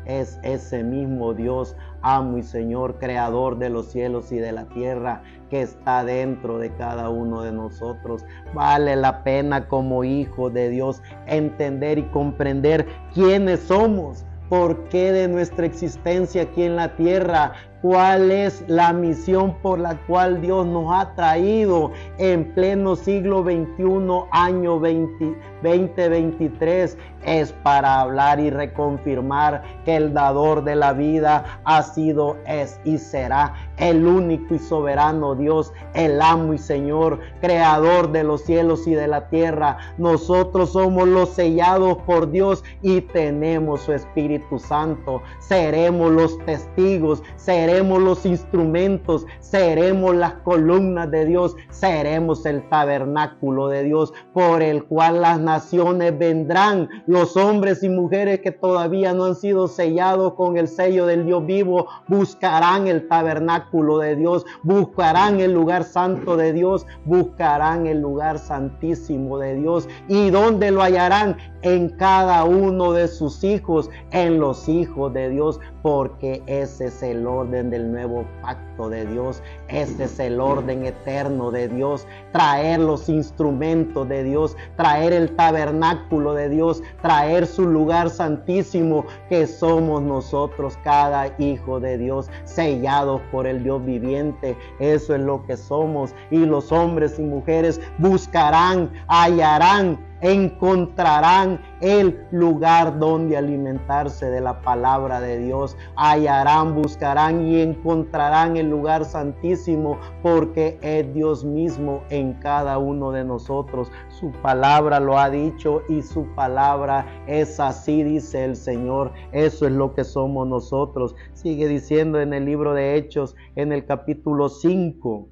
Es ese mismo Dios, amo y Señor, creador de los cielos y de la tierra, que está dentro de cada uno de nosotros. Vale la pena como hijos de Dios entender y comprender quiénes somos, por qué de nuestra existencia aquí en la tierra, cuál es la misión por la cual Dios nos ha traído en pleno siglo XXI, año 2023. Es para hablar y reconfirmar que el dador de la vida ha sido, es y será el único y soberano Dios, el amo y Señor, creador de los cielos y de la tierra. Nosotros somos los sellados por Dios y tenemos su Espíritu Santo. Seremos los testigos, seremos los instrumentos, seremos las columnas de Dios, seremos el tabernáculo de Dios por el cual las naciones vendrán. Los hombres y mujeres que todavía no han sido sellados con el sello del Dios vivo buscarán el tabernáculo de Dios, buscarán el lugar santo de Dios, buscarán el lugar santísimo de Dios. ¿Y dónde lo hallarán? En cada uno de sus hijos, en los hijos de Dios, porque ese es el orden del nuevo pacto de Dios, ese es el orden eterno de Dios, traer los instrumentos de Dios, traer el tabernáculo de Dios, traer su lugar santísimo, que somos nosotros, cada hijo de Dios, sellados por el Dios viviente. Eso es lo que somos, y los hombres y mujeres buscarán, hallarán, encontrarán el lugar donde alimentarse de la palabra de Dios, hallarán, buscarán y encontrarán el lugar santísimo, porque es Dios mismo en cada uno de nosotros. Su palabra lo ha dicho y su palabra es así, dice el Señor. Eso es lo que somos nosotros. Sigue diciendo en el libro de Hechos, en el capítulo 5,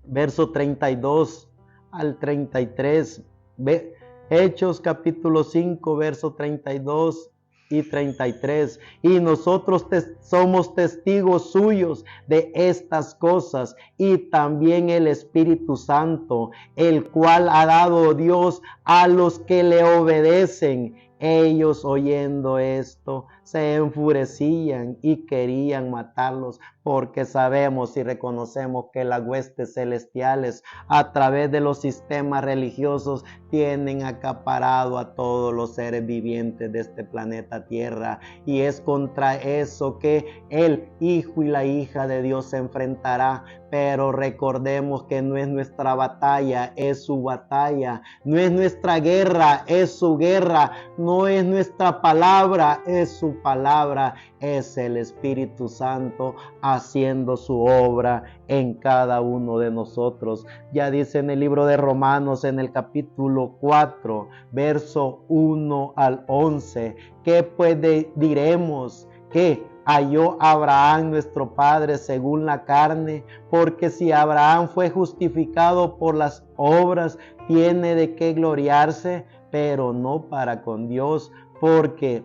verso 32 al 33. Hechos capítulo 5, verso 32 y 33. Y nosotros somos testigos suyos de estas cosas, y también el Espíritu Santo, el cual ha dado Dios a los que le obedecen. Ellos, oyendo esto, se enfurecían y querían matarlos, porque sabemos y reconocemos que las huestes celestiales, a través de los sistemas religiosos, tienen acaparado a todos los seres vivientes de este planeta Tierra, y es contra eso que el Hijo y la hija de Dios se enfrentará. Pero recordemos que no es nuestra batalla, es su batalla. No es nuestra guerra, es su guerra. No es nuestra palabra, es su su palabra, es el Espíritu Santo haciendo su obra en cada uno de nosotros. Ya dice en el libro de Romanos, en el capítulo 4, verso 1 al 11, ¿qué pues diremos? ¿Qué halló Abraham nuestro padre según la carne? Porque si Abraham fue justificado por las obras, tiene de qué gloriarse, pero no para con Dios, porque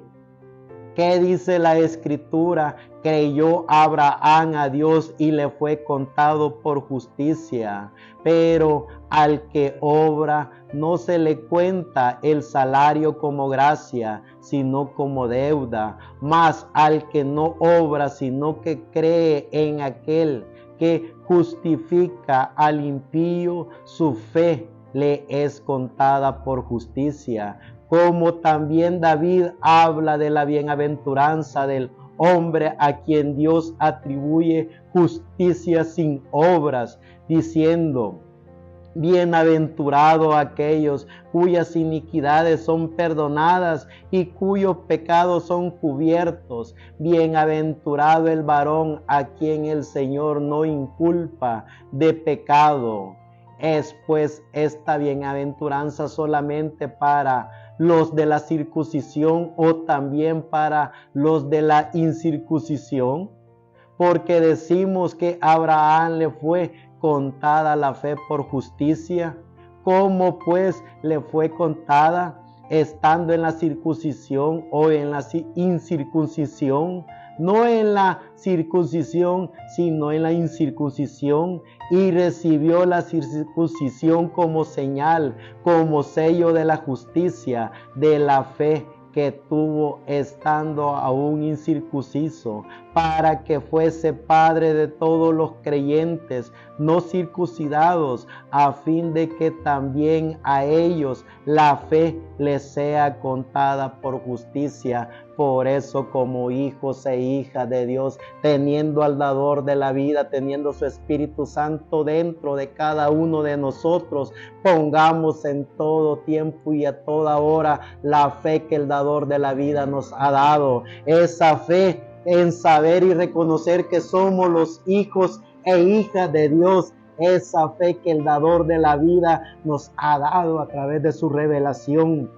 ¿qué dice la Escritura? Creyó Abraham a Dios y le fue contado por justicia. Pero al que obra no se le cuenta el salario como gracia, sino como deuda. Mas al que no obra, sino que cree en aquel que justifica al impío, su fe le es contada por justicia. Como también David habla de la bienaventuranza del hombre a quien Dios atribuye justicia sin obras, diciendo: bienaventurados aquellos cuyas iniquidades son perdonadas y cuyos pecados son cubiertos. Bienaventurado el varón a quien el Señor no inculpa de pecado. ¿Es pues esta bienaventuranza solamente para los de la circuncisión o también para los de la incircuncisión? Porque decimos que a Abraham le fue contada la fe por justicia. ¿Cómo pues le fue contada? ¿Estando en la circuncisión o en la incircuncisión? No en la circuncisión, sino en la incircuncisión, y recibió la circuncisión como señal, como sello de la justicia, de la fe que tuvo estando aún incircunciso, para que fuese padre de todos los creyentes no circuncidados, a fin de que también a ellos la fe les sea contada por justicia. Por eso, como hijos e hijas de Dios, teniendo al dador de la vida, teniendo su Espíritu Santo dentro de cada uno de nosotros, pongamos en todo tiempo y a toda hora la fe que el dador de la vida nos ha dado. Esa fe en saber y reconocer que somos los hijos e hijas de Dios. Esa fe que el dador de la vida nos ha dado a través de su revelación.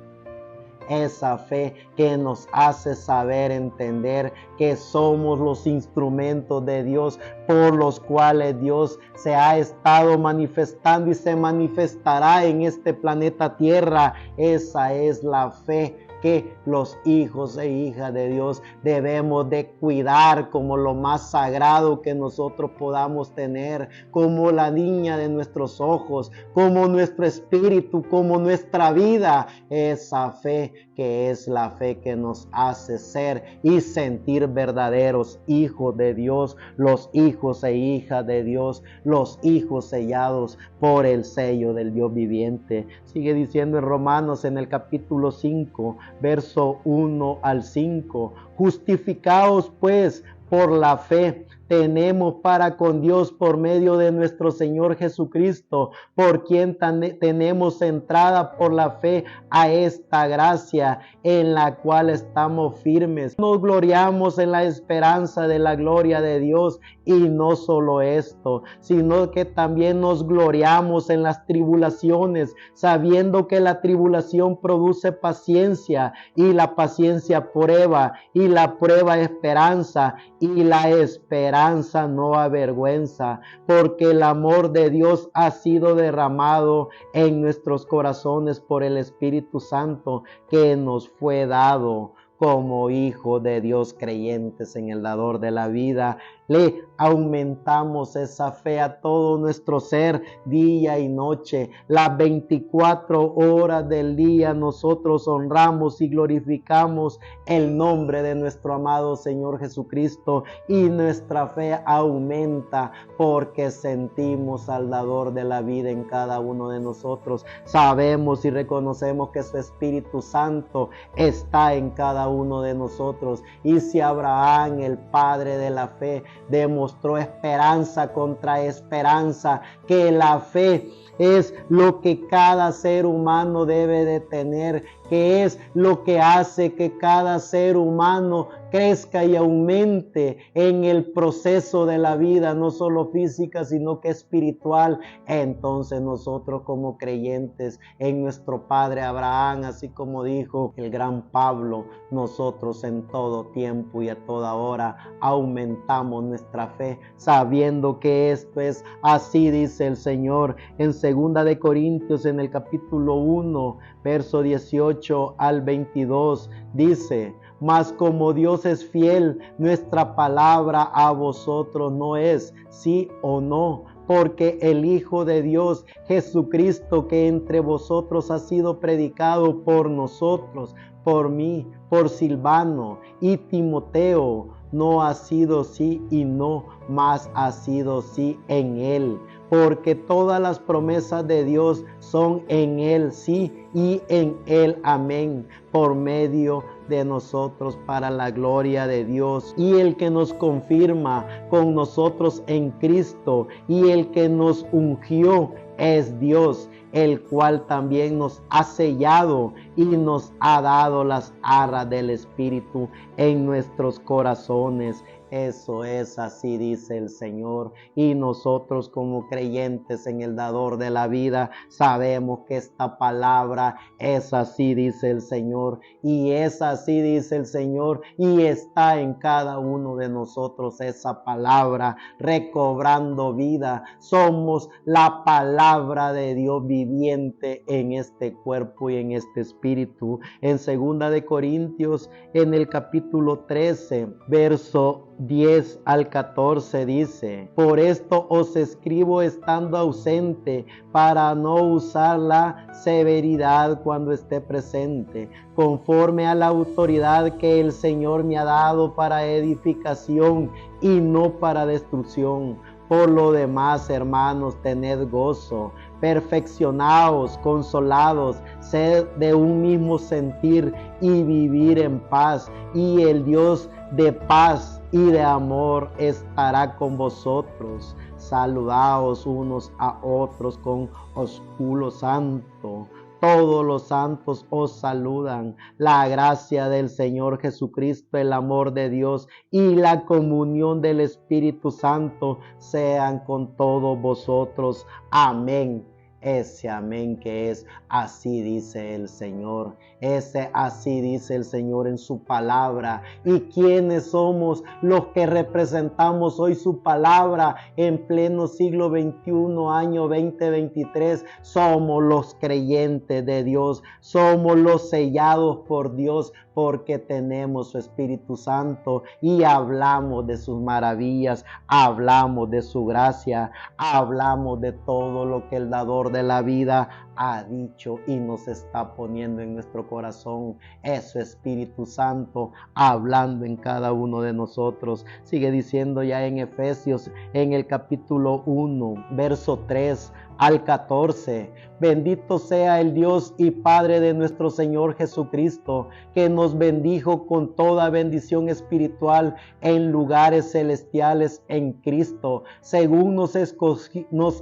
Esa fe que nos hace saber, entender que somos los instrumentos de Dios por los cuales Dios se ha estado manifestando y se manifestará en este planeta Tierra. Esa es la fe que los hijos e hijas de Dios debemos de cuidar como lo más sagrado que nosotros podamos tener, como la niña de nuestros ojos, como nuestro espíritu, como nuestra vida. Esa fe que es la fe que nos hace ser y sentir verdaderos hijos de Dios, los hijos e hijas de Dios, los hijos sellados por el sello del Dios viviente. Sigue diciendo en Romanos, en el capítulo 5, verso 1 al 5, justificaos pues por la fe, tenemos para con Dios por medio de nuestro Señor Jesucristo, por quien tenemos entrada por la fe a esta gracia en la cual estamos firmes. Nos gloriamos en la esperanza de la gloria de Dios, y no solo esto, sino que también nos gloriamos en las tribulaciones, sabiendo que la tribulación produce paciencia, y la paciencia prueba, y la prueba esperanza, y la esperanza no avergüenza, porque el amor de Dios ha sido derramado en nuestros corazones por el Espíritu Santo que nos fue dado como hijos de Dios creyentes en el dador de la vida. Le aumentamos esa fe a todo nuestro ser, día y noche. Las 24 horas del día nosotros honramos y glorificamos el nombre de nuestro amado Señor Jesucristo, y nuestra fe aumenta porque sentimos al dador de la vida en cada uno de nosotros. Sabemos y reconocemos que su Espíritu Santo está en cada uno de nosotros. Y si Abraham, el padre de la fe, demostró esperanza contra esperanza, que la fe es lo que cada ser humano debe de tener, que es lo que hace que cada ser humano crezca y aumente en el proceso de la vida, no solo física, sino que espiritual. Entonces nosotros como creyentes en nuestro Padre Abraham, así como dijo el gran Pablo, nosotros en todo tiempo y a toda hora aumentamos nuestra fe, sabiendo que esto es así, dice el Señor en 2 de Corintios, en el capítulo 1, verso 18 al 22, dice: mas como Dios es fiel, nuestra palabra a vosotros no es sí o no, porque el Hijo de Dios, Jesucristo, que entre vosotros ha sido predicado por nosotros, por mí, por Silvano y Timoteo, no ha sido sí y no, mas ha sido sí en Él, porque todas las promesas de Dios son en Él sí y en Él amén, por medio de nosotros para la gloria de Dios. Y el que nos confirma con nosotros en Cristo y el que nos ungió es Dios, el cual también nos ha sellado y nos ha dado las arras del Espíritu en nuestros corazones. Eso es así, dice el Señor. Y nosotros como creyentes en el dador de la vida sabemos que esta palabra es así, dice el Señor. Y es así, dice el Señor. Y está en cada uno de nosotros esa palabra recobrando vida. Somos la palabra de Dios viviente en este cuerpo y en este espíritu. En 2 de Corintios, en el capítulo 13, verso 10 al 14 dice: por esto os escribo estando ausente, para no usar la severidad cuando esté presente, conforme a la autoridad que el Señor me ha dado para edificación y no para destrucción. Por lo demás, hermanos, tened gozo, perfeccionaos, consolados, sed de un mismo sentir y vivir en paz, y el Dios de paz y de amor estará con vosotros. Saludaos unos a otros con ósculo santo. Todos los santos os saludan. La gracia del Señor Jesucristo, el amor de Dios y la comunión del Espíritu Santo sean con todos vosotros. Amén. Ese amén que es así dice el Señor. Ese así dice el Señor en su palabra. ¿Y quiénes somos los que representamos hoy su palabra en pleno siglo XXI, año 2023? Somos los creyentes de Dios. Somos los sellados por Dios porque tenemos su Espíritu Santo y hablamos de sus maravillas, hablamos de su gracia, hablamos de todo lo que el dador de la vida ha dicho y nos está poniendo en nuestro corazón. Es su Espíritu Santo hablando en cada uno de nosotros. Sigue diciendo ya en Efesios, en el capítulo 1, verso 3 al 14. Bendito sea el Dios y Padre de nuestro Señor Jesucristo, que nos bendijo con toda bendición espiritual en lugares celestiales en Cristo, según nos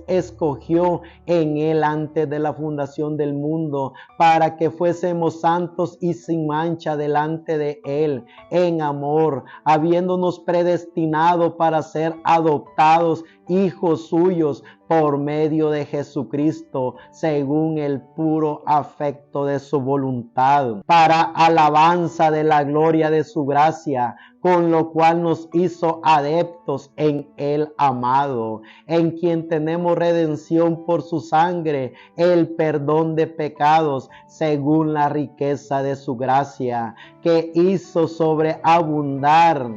escogió en Él antes de la fundación del mundo, para que fuésemos santos y sin mancha delante de Él, en amor, habiéndonos predestinado para ser adoptados hijos suyos por medio de Jesucristo, según el puro afecto de su voluntad, para alabanza de la gloria de su gracia, con lo cual nos hizo adeptos en el amado, en quien tenemos redención por su sangre, el perdón de pecados, según la riqueza de su gracia, que hizo sobreabundar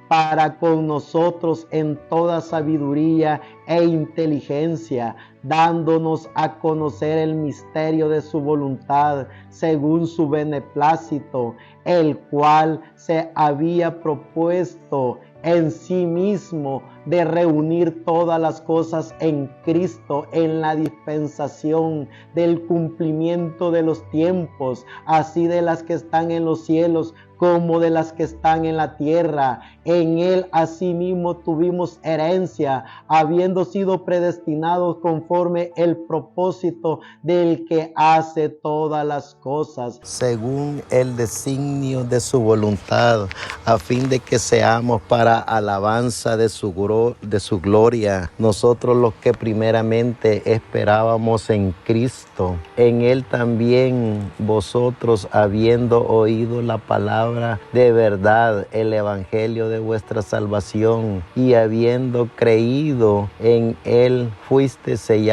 para con nosotros en toda sabiduría e inteligencia, dándonos a conocer el misterio de su voluntad, según su beneplácito, el cual se había propuesto en sí mismo de reunir todas las cosas en Cristo, en la dispensación del cumplimiento de los tiempos, así de las que están en los cielos como de las que están en la tierra. En Él asimismo tuvimos herencia, habiendo sido predestinados conforme conforme el propósito del que hace todas las cosas, según el designio de su voluntad, a fin de que seamos para alabanza de su gloria, nosotros los que primeramente esperábamos en Cristo. En Él también vosotros, habiendo oído la palabra de verdad, el evangelio de vuestra salvación, y habiendo creído en Él, fuiste sellados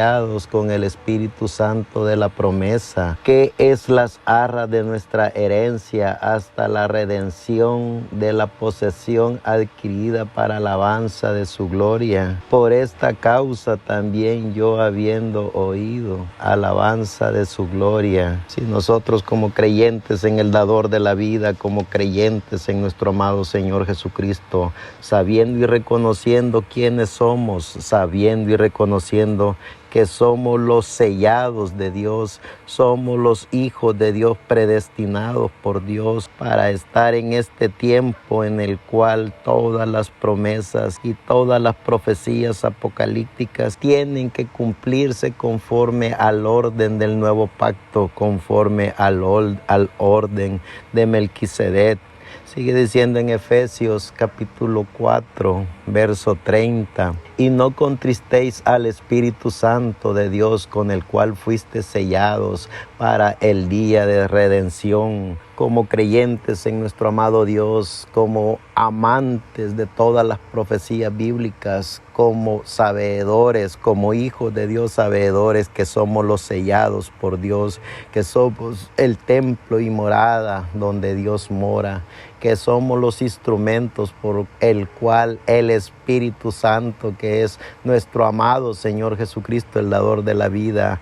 con el Espíritu Santo de la promesa, que es las arras de nuestra herencia hasta la redención de la posesión adquirida para alabanza de su gloria. Por esta causa también yo, habiendo oído alabanza de su gloria. Si nosotros como creyentes en el dador de la vida, como creyentes en nuestro amado Señor Jesucristo, sabiendo y reconociendo quiénes somos, sabiendo y reconociendo que somos los sellados de Dios, somos los hijos de Dios predestinados por Dios para estar en este tiempo en el cual todas las promesas y todas las profecías apocalípticas tienen que cumplirse conforme al orden del nuevo pacto, conforme al orden de Melquisedec. Sigue diciendo en Efesios capítulo 4, verso 30, y no contristéis al Espíritu Santo de Dios, con el cual fuiste sellados para el día de redención. Como creyentes en nuestro amado Dios, como amantes de todas las profecías bíblicas, como sabedores, como hijos de Dios sabedores, que somos los sellados por Dios, que somos el templo y morada donde Dios mora, que somos los instrumentos por el cual el Espíritu Santo, que es nuestro amado Señor Jesucristo, el dador de la vida,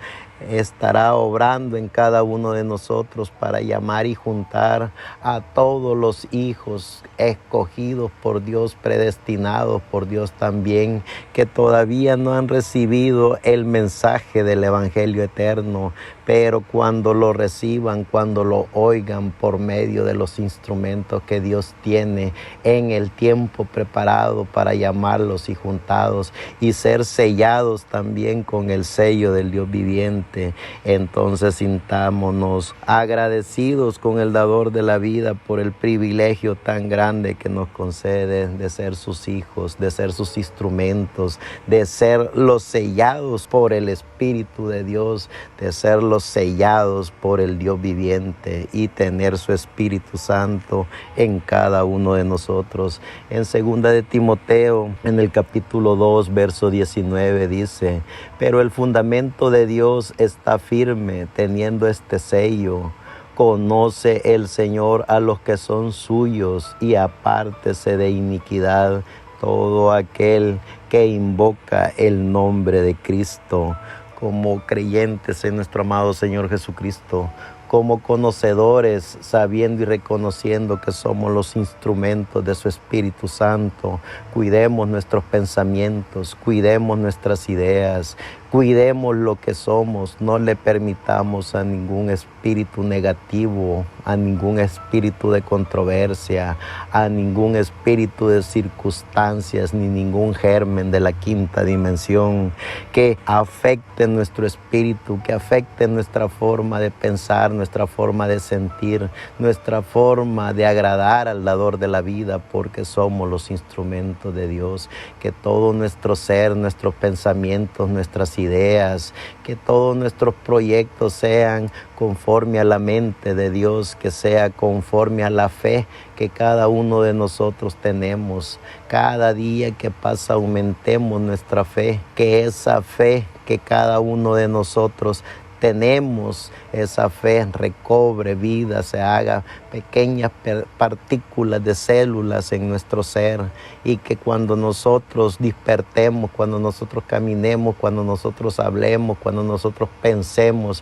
estará obrando en cada uno de nosotros para llamar y juntar a todos los hijos escogidos por Dios, predestinados por Dios también, que todavía no han recibido el mensaje del Evangelio eterno, pero cuando lo reciban, cuando lo oigan por medio de los instrumentos que Dios tiene en el tiempo preparado para llamarlos y juntados y ser sellados también con el sello del Dios viviente, entonces sintámonos agradecidos con el dador de la vida por el privilegio tan grande que nos concede de ser sus hijos, de ser sus instrumentos, de ser los sellados por el Espíritu de Dios, de ser los sellados por el Dios viviente y tener su Espíritu Santo en cada uno de nosotros. En 2 de Timoteo, en el capítulo 2, verso 19, dice: pero el fundamento de Dios está firme, teniendo este sello: conoce el Señor a los que son suyos, y apártese de iniquidad todo aquel que invoca el nombre de Cristo. Como creyentes en nuestro amado Señor Jesucristo, como conocedores, sabiendo y reconociendo que somos los instrumentos de su Espíritu Santo, cuidemos nuestros pensamientos, cuidemos nuestras ideas, cuidemos lo que somos, no le permitamos a ningún espíritu negativo, a ningún espíritu de controversia, a ningún espíritu de circunstancias, ni ningún germen de la quinta dimensión que afecte nuestro espíritu, que afecte nuestra forma de pensar, nuestra forma de sentir, nuestra forma de agradar al dador de la vida, porque somos los instrumentos de Dios. Que todo nuestro ser, nuestros pensamientos, nuestras ideas, que todos nuestros proyectos sean conforme a la mente de Dios, que sea conforme a la fe que cada uno de nosotros tenemos. Cada día que pasa aumentemos nuestra fe, que esa fe que cada uno de nosotros tenemos, esa fe recobre vida, se haga pequeñas partículas de células en nuestro ser, y que cuando nosotros despertemos, cuando nosotros caminemos, cuando nosotros hablemos, cuando nosotros pensemos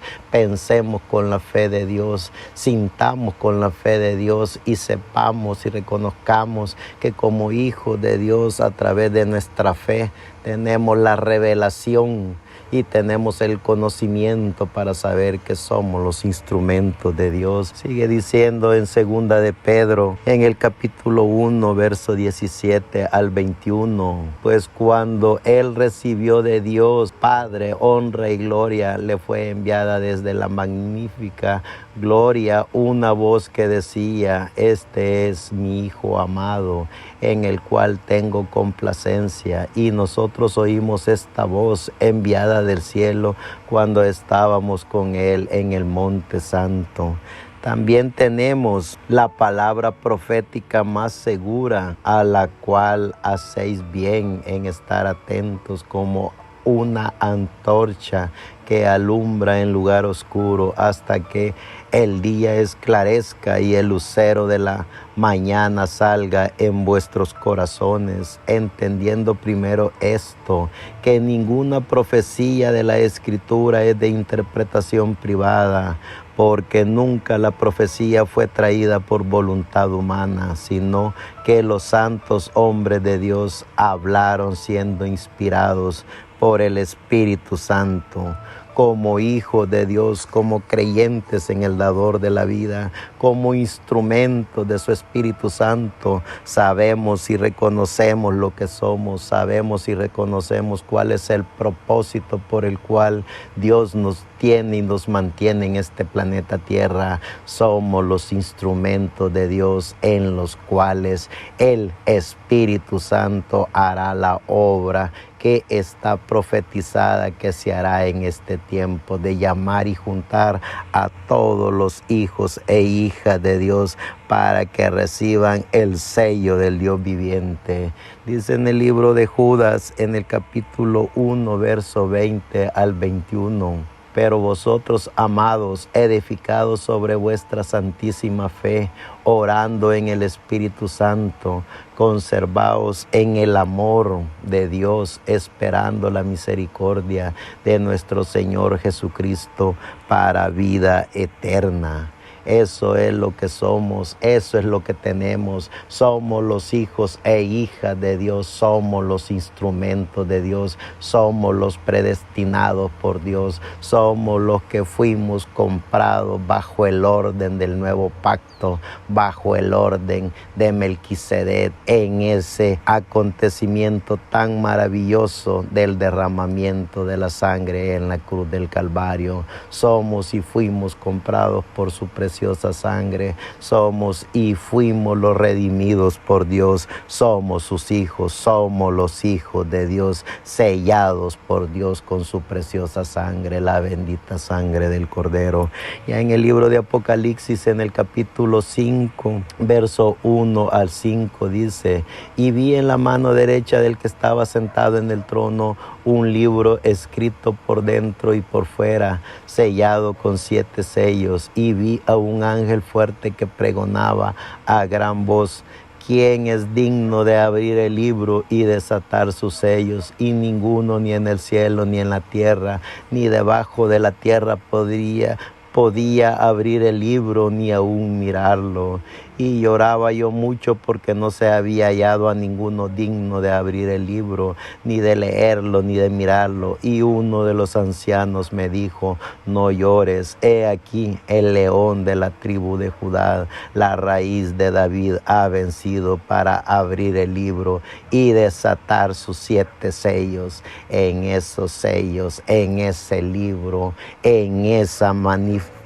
con la fe de Dios, sintamos con la fe de Dios y sepamos y reconozcamos que como hijos de Dios, a través de nuestra fe tenemos la revelación y tenemos el conocimiento para saber que somos los instrumentos de Dios. Sigue diciendo en 2 de Pedro, en el capítulo 1, verso 17 al 21, pues cuando él recibió de Dios Padre honra y gloria, le fue enviada desde la magnífica gloria una voz que decía: este es mi Hijo amado, en el cual tengo complacencia. Y nosotros oímos esta voz enviada del cielo cuando estábamos con él en el Monte Santo. También tenemos la palabra profética más segura, a la cual hacéis bien en estar atentos como una antorcha que alumbra en lugar oscuro hasta que el día esclarezca y el lucero de la mañana salga en vuestros corazones, entendiendo primero esto, que ninguna profecía de la Escritura es de interpretación privada, porque nunca la profecía fue traída por voluntad humana, sino que los santos hombres de Dios hablaron siendo inspirados por el Espíritu Santo. Como hijos de Dios, como creyentes en el dador de la vida, como instrumentos de su Espíritu Santo, sabemos y reconocemos lo que somos, sabemos y reconocemos cuál es el propósito por el cual Dios nos tiene y nos mantiene en este planeta Tierra. Somos los instrumentos de Dios en los cuales el Espíritu Santo hará la obra que está profetizada que se hará en este tiempo, de llamar y juntar a todos los hijos e hijas de Dios para que reciban el sello del Dios viviente. Dice en el libro de Judas, en el capítulo 1, verso 20 al 21. Pero vosotros, amados, edificados sobre vuestra santísima fe, orando en el Espíritu Santo, conservaos en el amor de Dios, esperando la misericordia de nuestro Señor Jesucristo para vida eterna. Eso es lo que somos, eso es lo que tenemos. Somos los hijos e hijas de Dios, somos los instrumentos de Dios, somos los predestinados por Dios, somos los que fuimos comprados bajo el orden del nuevo pacto, bajo el orden de Melquisedec, en ese acontecimiento tan maravilloso del derramamiento de la sangre en la cruz del Calvario. Somos y fuimos comprados por su preciosa sangre, somos y fuimos los redimidos por Dios, somos sus hijos, somos los hijos de Dios, sellados por Dios con su preciosa sangre, la bendita sangre del Cordero. Ya en el libro de Apocalipsis, en el capítulo 5, verso 1 al 5, dice: y vi en la mano derecha del que estaba sentado en el trono un libro escrito por dentro y por fuera, sellado con 7 sellos, y vi a un ángel fuerte que pregonaba a gran voz: ¿quién es digno de abrir el libro y desatar sus sellos? Y ninguno, ni en el cielo, ni en la tierra, ni debajo de la tierra podía abrir el libro, ni aún mirarlo. Y lloraba yo mucho porque no se había hallado a ninguno digno de abrir el libro, ni de leerlo, ni de mirarlo. Y uno de los ancianos me dijo: no llores, he aquí el león de la tribu de Judá, la raíz de David, ha vencido para abrir el libro y desatar sus 7 sellos. En esos sellos, en ese libro, en esa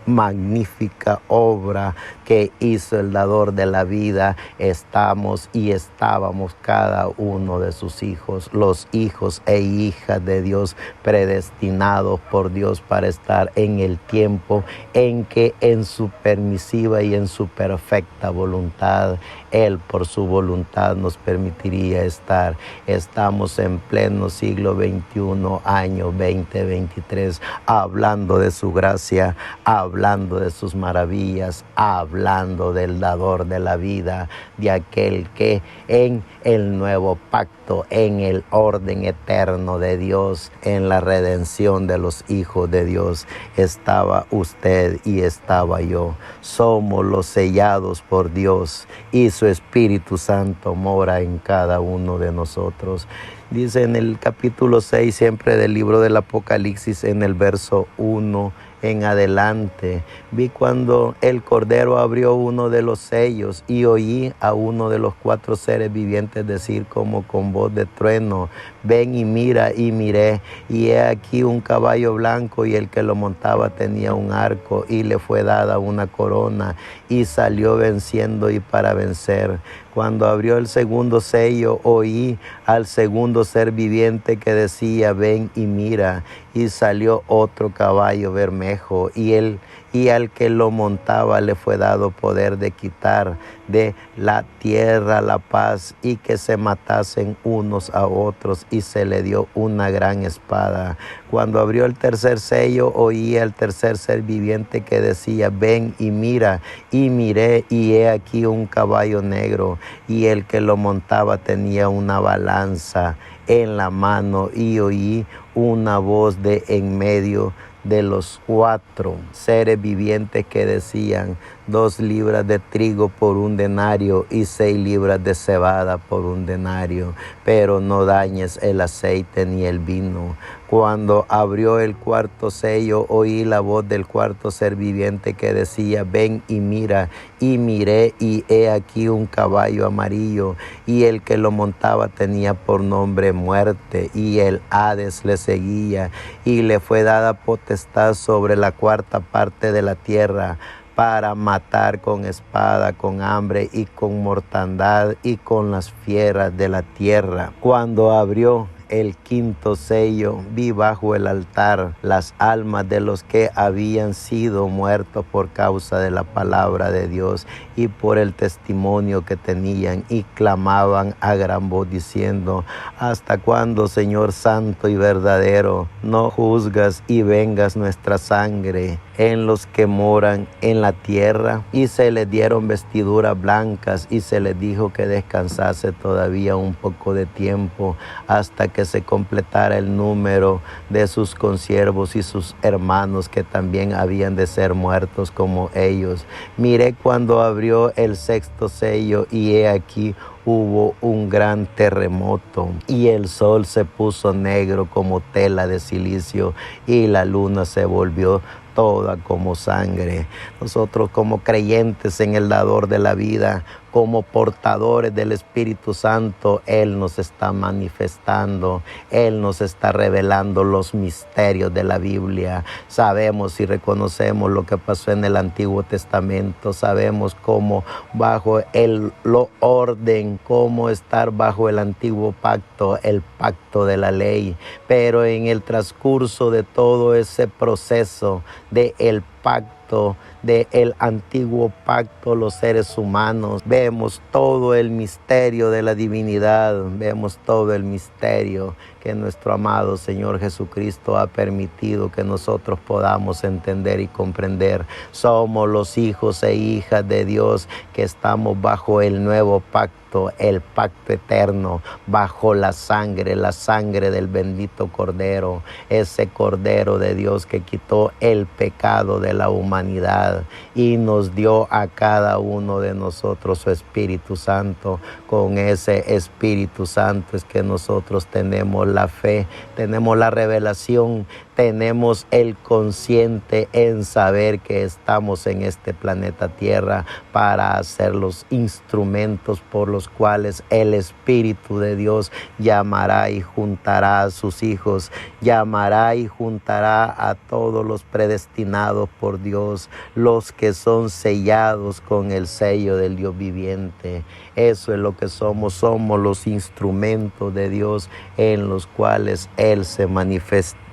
magnífica obra que hizo el dador de la vida, estamos y estábamos cada uno de sus hijos, los hijos e hijas de Dios, predestinados por Dios para estar en el tiempo en que en su permisiva y en su perfecta voluntad, Él por su voluntad nos permitiría estar. Estamos en pleno siglo XXI, año 2023, hablando de su gracia, hablando de sus maravillas, hablando hablando del dador de la vida, de aquel que en el nuevo pacto, en el orden eterno de Dios, en la redención de los hijos de Dios, estaba usted y estaba yo. Somos los sellados por Dios y su Espíritu Santo mora en cada uno de nosotros. Dice en el capítulo 6 siempre del libro del Apocalipsis, en el verso 1 en adelante, vi cuando el Cordero abrió uno de los sellos y oí a uno de los 4 seres vivientes decir como con voz de trueno: ven y mira. Y miré, y he aquí un caballo blanco, y el que lo montaba tenía un arco, y le fue dada una corona, y salió venciendo y para vencer. Cuando abrió el segundo sello, oí al segundo ser viviente que decía: ven y mira. Y salió otro caballo bermejo, y al que lo montaba le fue dado poder de quitar de la tierra la paz, y que se matasen unos a otros, y se le dio una gran espada. Cuando abrió el tercer sello, oí al tercer ser viviente que decía: ven y mira. Y miré, y he aquí un caballo negro, y el que lo montaba tenía una balanza en la mano, y oí una voz de en medio de los 4 seres vivientes que decían: 2 libras de trigo por 1 denario y 6 libras de cebada por 1 denario, pero no dañes el aceite ni el vino. Cuando abrió el cuarto sello, oí la voz del cuarto ser viviente que decía: ven y mira. Y miré, y he aquí un caballo amarillo, y el que lo montaba tenía por nombre Muerte, y el Hades le seguía, y le fue dada potestad sobre la 4ª parte de la tierra, para matar con espada, con hambre y con mortandad, y con las fieras de la tierra. Cuando abrió el 5º sello, vi bajo el altar las almas de los que habían sido muertos por causa de la palabra de Dios y por el testimonio que tenían, y clamaban a gran voz diciendo: ¿hasta cuándo, Señor santo y verdadero, no juzgas y vengas nuestra sangre en los que moran en la tierra? Y se les dieron vestiduras blancas, y se les dijo que descansase todavía un poco de tiempo, hasta que se completara el número de sus consiervos y sus hermanos, que también habían de ser muertos como ellos. Miré cuando abrió el 6º sello, y he aquí hubo un gran terremoto, y el sol se puso negro como tela de silicio, y la luna se volvió toda como sangre. Nosotros, como creyentes en el dador de la vida, como portadores del Espíritu Santo, Él nos está manifestando, Él nos está revelando los misterios de la Biblia. Sabemos y reconocemos lo que pasó en el Antiguo Testamento, sabemos cómo bajo lo orden, cómo estar bajo el antiguo pacto, el pacto de la ley, pero en el transcurso de todo ese proceso del pacto, del antiguo pacto, los seres humanos, vemos todo el misterio de la divinidad, vemos todo el misterio que nuestro amado Señor Jesucristo ha permitido que nosotros podamos entender y comprender. Somos los hijos e hijas de Dios que estamos bajo el nuevo pacto, el pacto eterno, bajo la sangre del bendito Cordero, ese Cordero de Dios que quitó el pecado de la humanidad y nos dio a cada uno de nosotros su Espíritu Santo. Con ese Espíritu Santo es que nosotros tenemos la fe, tenemos la revelación, tenemos el consciente en saber que estamos en este planeta Tierra para hacer los instrumentos por los cuales el Espíritu de Dios llamará y juntará a sus hijos, llamará y juntará a todos los predestinados por Dios, los que son sellados con el sello del Dios viviente. Eso es lo que somos los instrumentos de Dios en los cuales Él se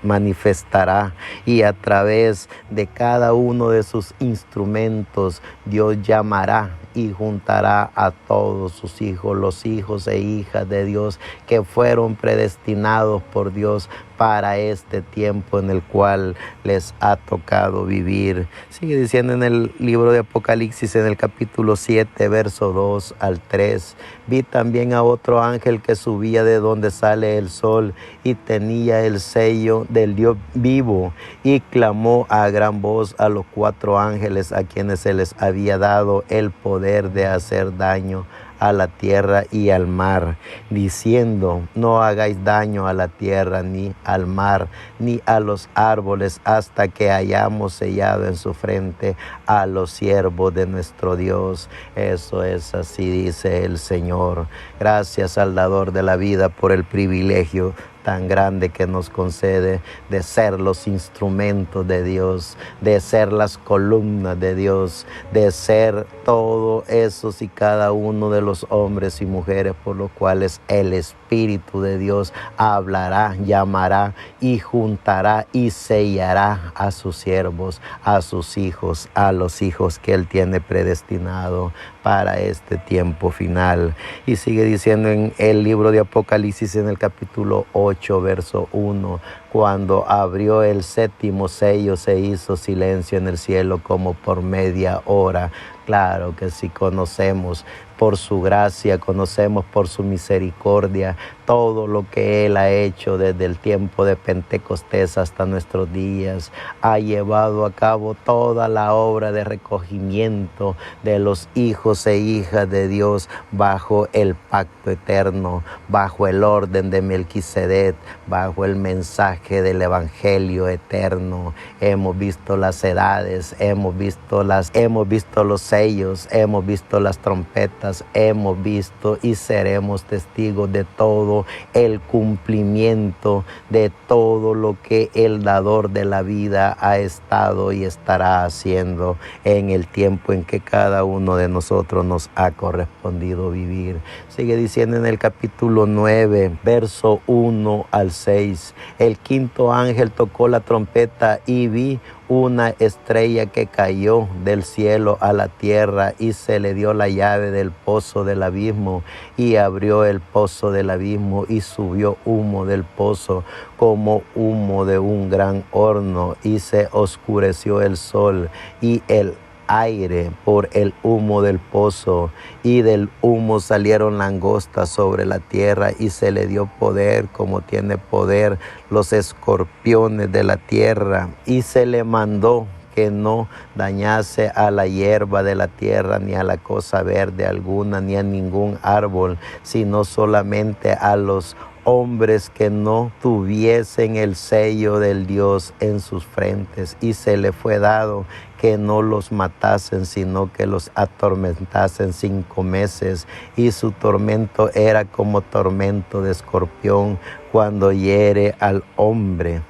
manifestará, y a través de cada uno de sus instrumentos Dios llamará y juntará a todos sus hijos, los hijos e hijas de Dios que fueron predestinados por Dios para este tiempo en el cual les ha tocado vivir. Sigue diciendo en el libro de Apocalipsis, en el capítulo 7, verso 2 al 3. Vi también a otro ángel que subía de donde sale el sol y tenía el sello del Dios vivo, y clamó a gran voz a los 4 ángeles a quienes se les había dado el poder de hacer daño a la tierra y al mar, diciendo: no hagáis daño a la tierra, ni al mar, ni a los árboles, hasta que hayamos sellado en su frente a los siervos de nuestro Dios. Eso es así, dice el Señor. Gracias al dador de la vida por el privilegio tan grande que nos concede de ser los instrumentos de Dios, de ser las columnas de Dios, de ser todos esos y cada uno de los hombres y mujeres por los cuales el Espíritu de Dios hablará, llamará y juntará y sellará a sus siervos, a sus hijos, a los hijos que Él tiene predestinado para este tiempo final. Y sigue diciendo en el libro de Apocalipsis, en el capítulo 8, verso 1, cuando abrió el 7º sello, se hizo silencio en el cielo como por media hora. Claro que sí, conocemos por su gracia, conocemos por su misericordia todo lo que Él ha hecho desde el tiempo de Pentecostés hasta nuestros días. Ha llevado a cabo toda la obra de recogimiento de los hijos e hijas de Dios bajo el pacto eterno, bajo el orden de Melquisedec, bajo el mensaje del Evangelio eterno. Hemos visto las edades, hemos visto los sellos, hemos visto las trompetas, hemos visto y seremos testigos de todo el cumplimiento de todo lo que el dador de la vida ha estado y estará haciendo en el tiempo en que cada uno de nosotros nos ha correspondido vivir. Sigue diciendo en el capítulo 9, verso 1 al 6, el 5º ángel tocó la trompeta y vi una estrella que cayó del cielo a la tierra, y se le dio la llave del pozo del abismo, y abrió el pozo del abismo, y subió humo del pozo como humo de un gran horno, y se oscureció el sol y el aire por el humo del pozo, y del humo salieron langostas sobre la tierra, y se le dio poder como tiene poder los escorpiones de la tierra, y se le mandó que no dañase a la hierba de la tierra, ni a la cosa verde alguna, ni a ningún árbol, sino solamente a los hombres que no tuviesen el sello del Dios en sus frentes, y se le fue dado que no los matasen, sino que los atormentasen 5 meses, y su tormento era como tormento de escorpión cuando hiere al hombre.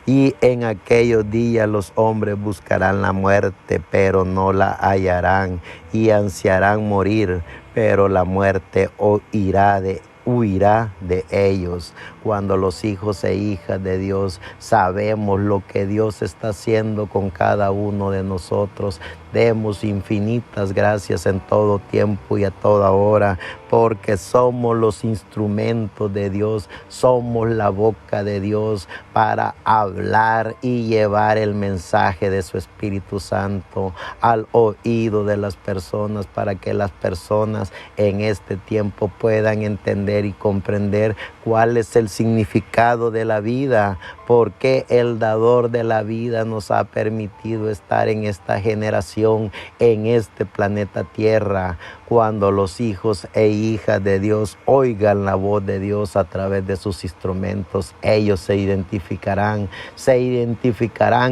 Y en aquellos días los hombres buscarán la muerte, pero no la hallarán, y ansiarán morir, pero la muerte huirá de ellos. Cuando los hijos e hijas de Dios sabemos lo que Dios está haciendo con cada uno de nosotros, demos infinitas gracias en todo tiempo y a toda hora, porque somos los instrumentos de Dios, somos la boca de Dios para hablar y llevar el mensaje de su Espíritu Santo al oído de las personas, para que las personas en este tiempo puedan entender y comprender cuál es el significado de la vida, por qué el dador de la vida nos ha permitido estar en esta generación, en este planeta Tierra. Cuando los hijos e hijas de Dios oigan la voz de Dios a través de sus instrumentos, ellos se identificarán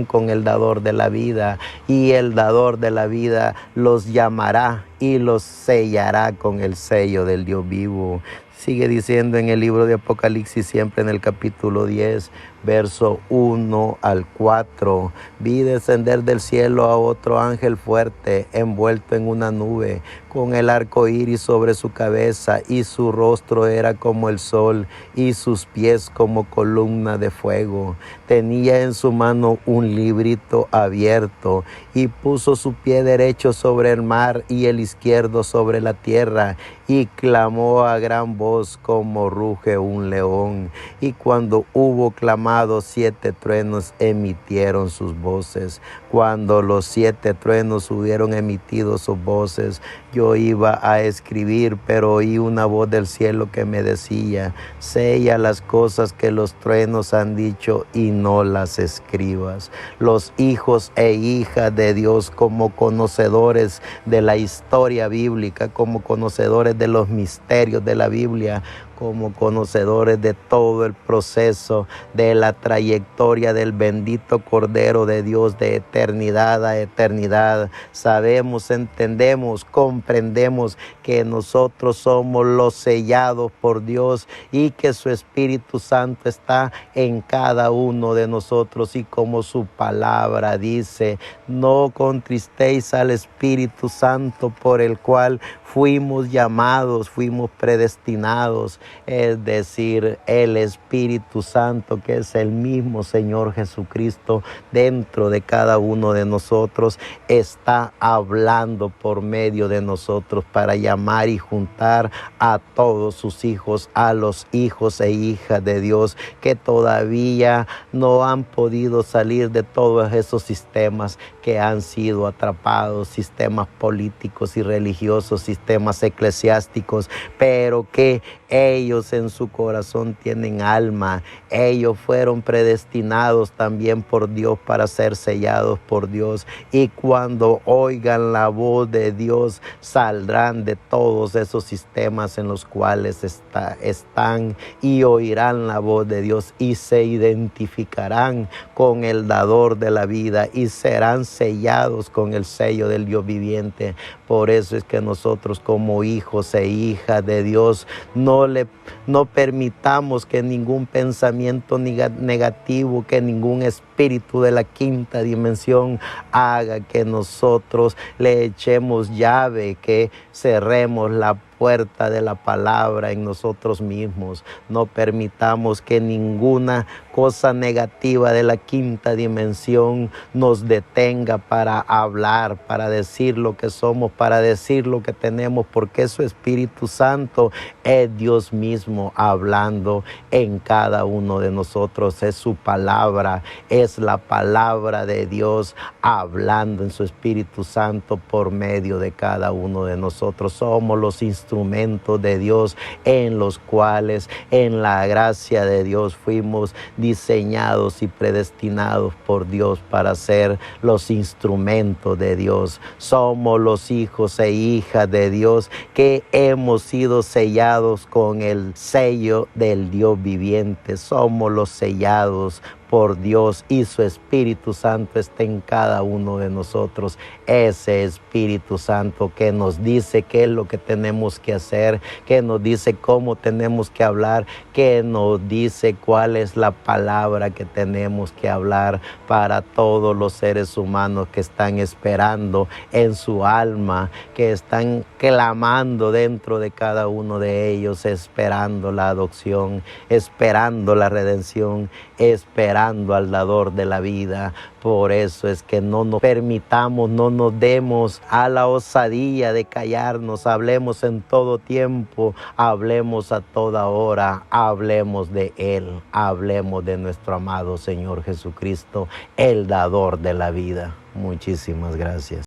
con el dador de la vida, y el dador de la vida los llamará y los sellará con el sello del Dios vivo. Sigue diciendo en el libro de Apocalipsis, siempre en el capítulo 10, verso 1 al 4. Vi descender del cielo a otro ángel fuerte, envuelto en una nube, con el arco iris sobre su cabeza, y su rostro era como el sol, y sus pies como columna de fuego. Tenía en su mano un librito abierto, y puso su pie derecho sobre el mar y el izquierdo sobre la tierra, y clamó a gran voz como ruge un león. Y cuando hubo clamado, 7 truenos emitieron sus voces. Cuando los 7 truenos hubieron emitido sus voces, yo iba a escribir, pero oí una voz del cielo que me decía: sella las cosas que los truenos han dicho y no las escribas. Los hijos e hijas de Dios, como conocedores de la historia bíblica, como conocedores de los misterios de la Biblia, como conocedores de todo el proceso de la trayectoria del bendito Cordero de Dios de eternidad a eternidad, sabemos, entendemos, comprendemos que nosotros somos los sellados por Dios y que su Espíritu Santo está en cada uno de nosotros, y como su palabra dice: no contristéis al Espíritu Santo, por el cual fuimos llamados, fuimos predestinados. Es decir, el Espíritu Santo, que es el mismo Señor Jesucristo dentro de cada uno de nosotros, está hablando por medio de nosotros para llamar y juntar a todos sus hijos, a los hijos e hijas de Dios que todavía no han podido salir de todos esos sistemas que han sido atrapados, sistemas políticos y religiosos, sistemas eclesiásticos, pero que ellos en su corazón tienen alma. Ellos fueron predestinados también por Dios para ser sellados por Dios, y cuando oigan la voz de Dios saldrán de todos esos sistemas en los cuales están, y oirán la voz de Dios y se identificarán con el dador de la vida y serán sellados con el sello del Dios viviente. Por eso es que nosotros, como hijos e hijas de Dios, no permitamos que ningún pensamiento negativo, que ningún espíritu de la quinta dimensión haga que nosotros le echemos llave, que cerremos la puerta de la palabra en nosotros mismos. No permitamos que ninguna cosa negativa de la quinta dimensión nos detenga para hablar, para decir lo que somos, para decir lo que tenemos, porque su Espíritu Santo es Dios mismo hablando en cada uno de nosotros. Es su palabra, es la palabra de Dios hablando en su Espíritu Santo por medio de cada uno de nosotros. Somos los instrumentos de Dios en los cuales, en la gracia de Dios, fuimos diseñados y predestinados por Dios para ser los instrumentos de Dios. Somos los hijos e hijas de Dios que hemos sido sellados con el sello del Dios viviente. Somos los sellados por Dios, y su Espíritu Santo está en cada uno de nosotros. Ese Espíritu Santo que nos dice qué es lo que tenemos que hacer, que nos dice cómo tenemos que hablar, que nos dice cuál es la palabra que tenemos que hablar para todos los seres humanos que están esperando en su alma, que están clamando dentro de cada uno de ellos, esperando la adopción, esperando la redención, esperando al dador de la vida. Por eso es que no nos permitamos, no nos demos a la osadía de callarnos. Hablemos en todo tiempo, hablemos a toda hora, hablemos de Él, hablemos de nuestro amado Señor Jesucristo, el dador de la vida. Muchísimas gracias.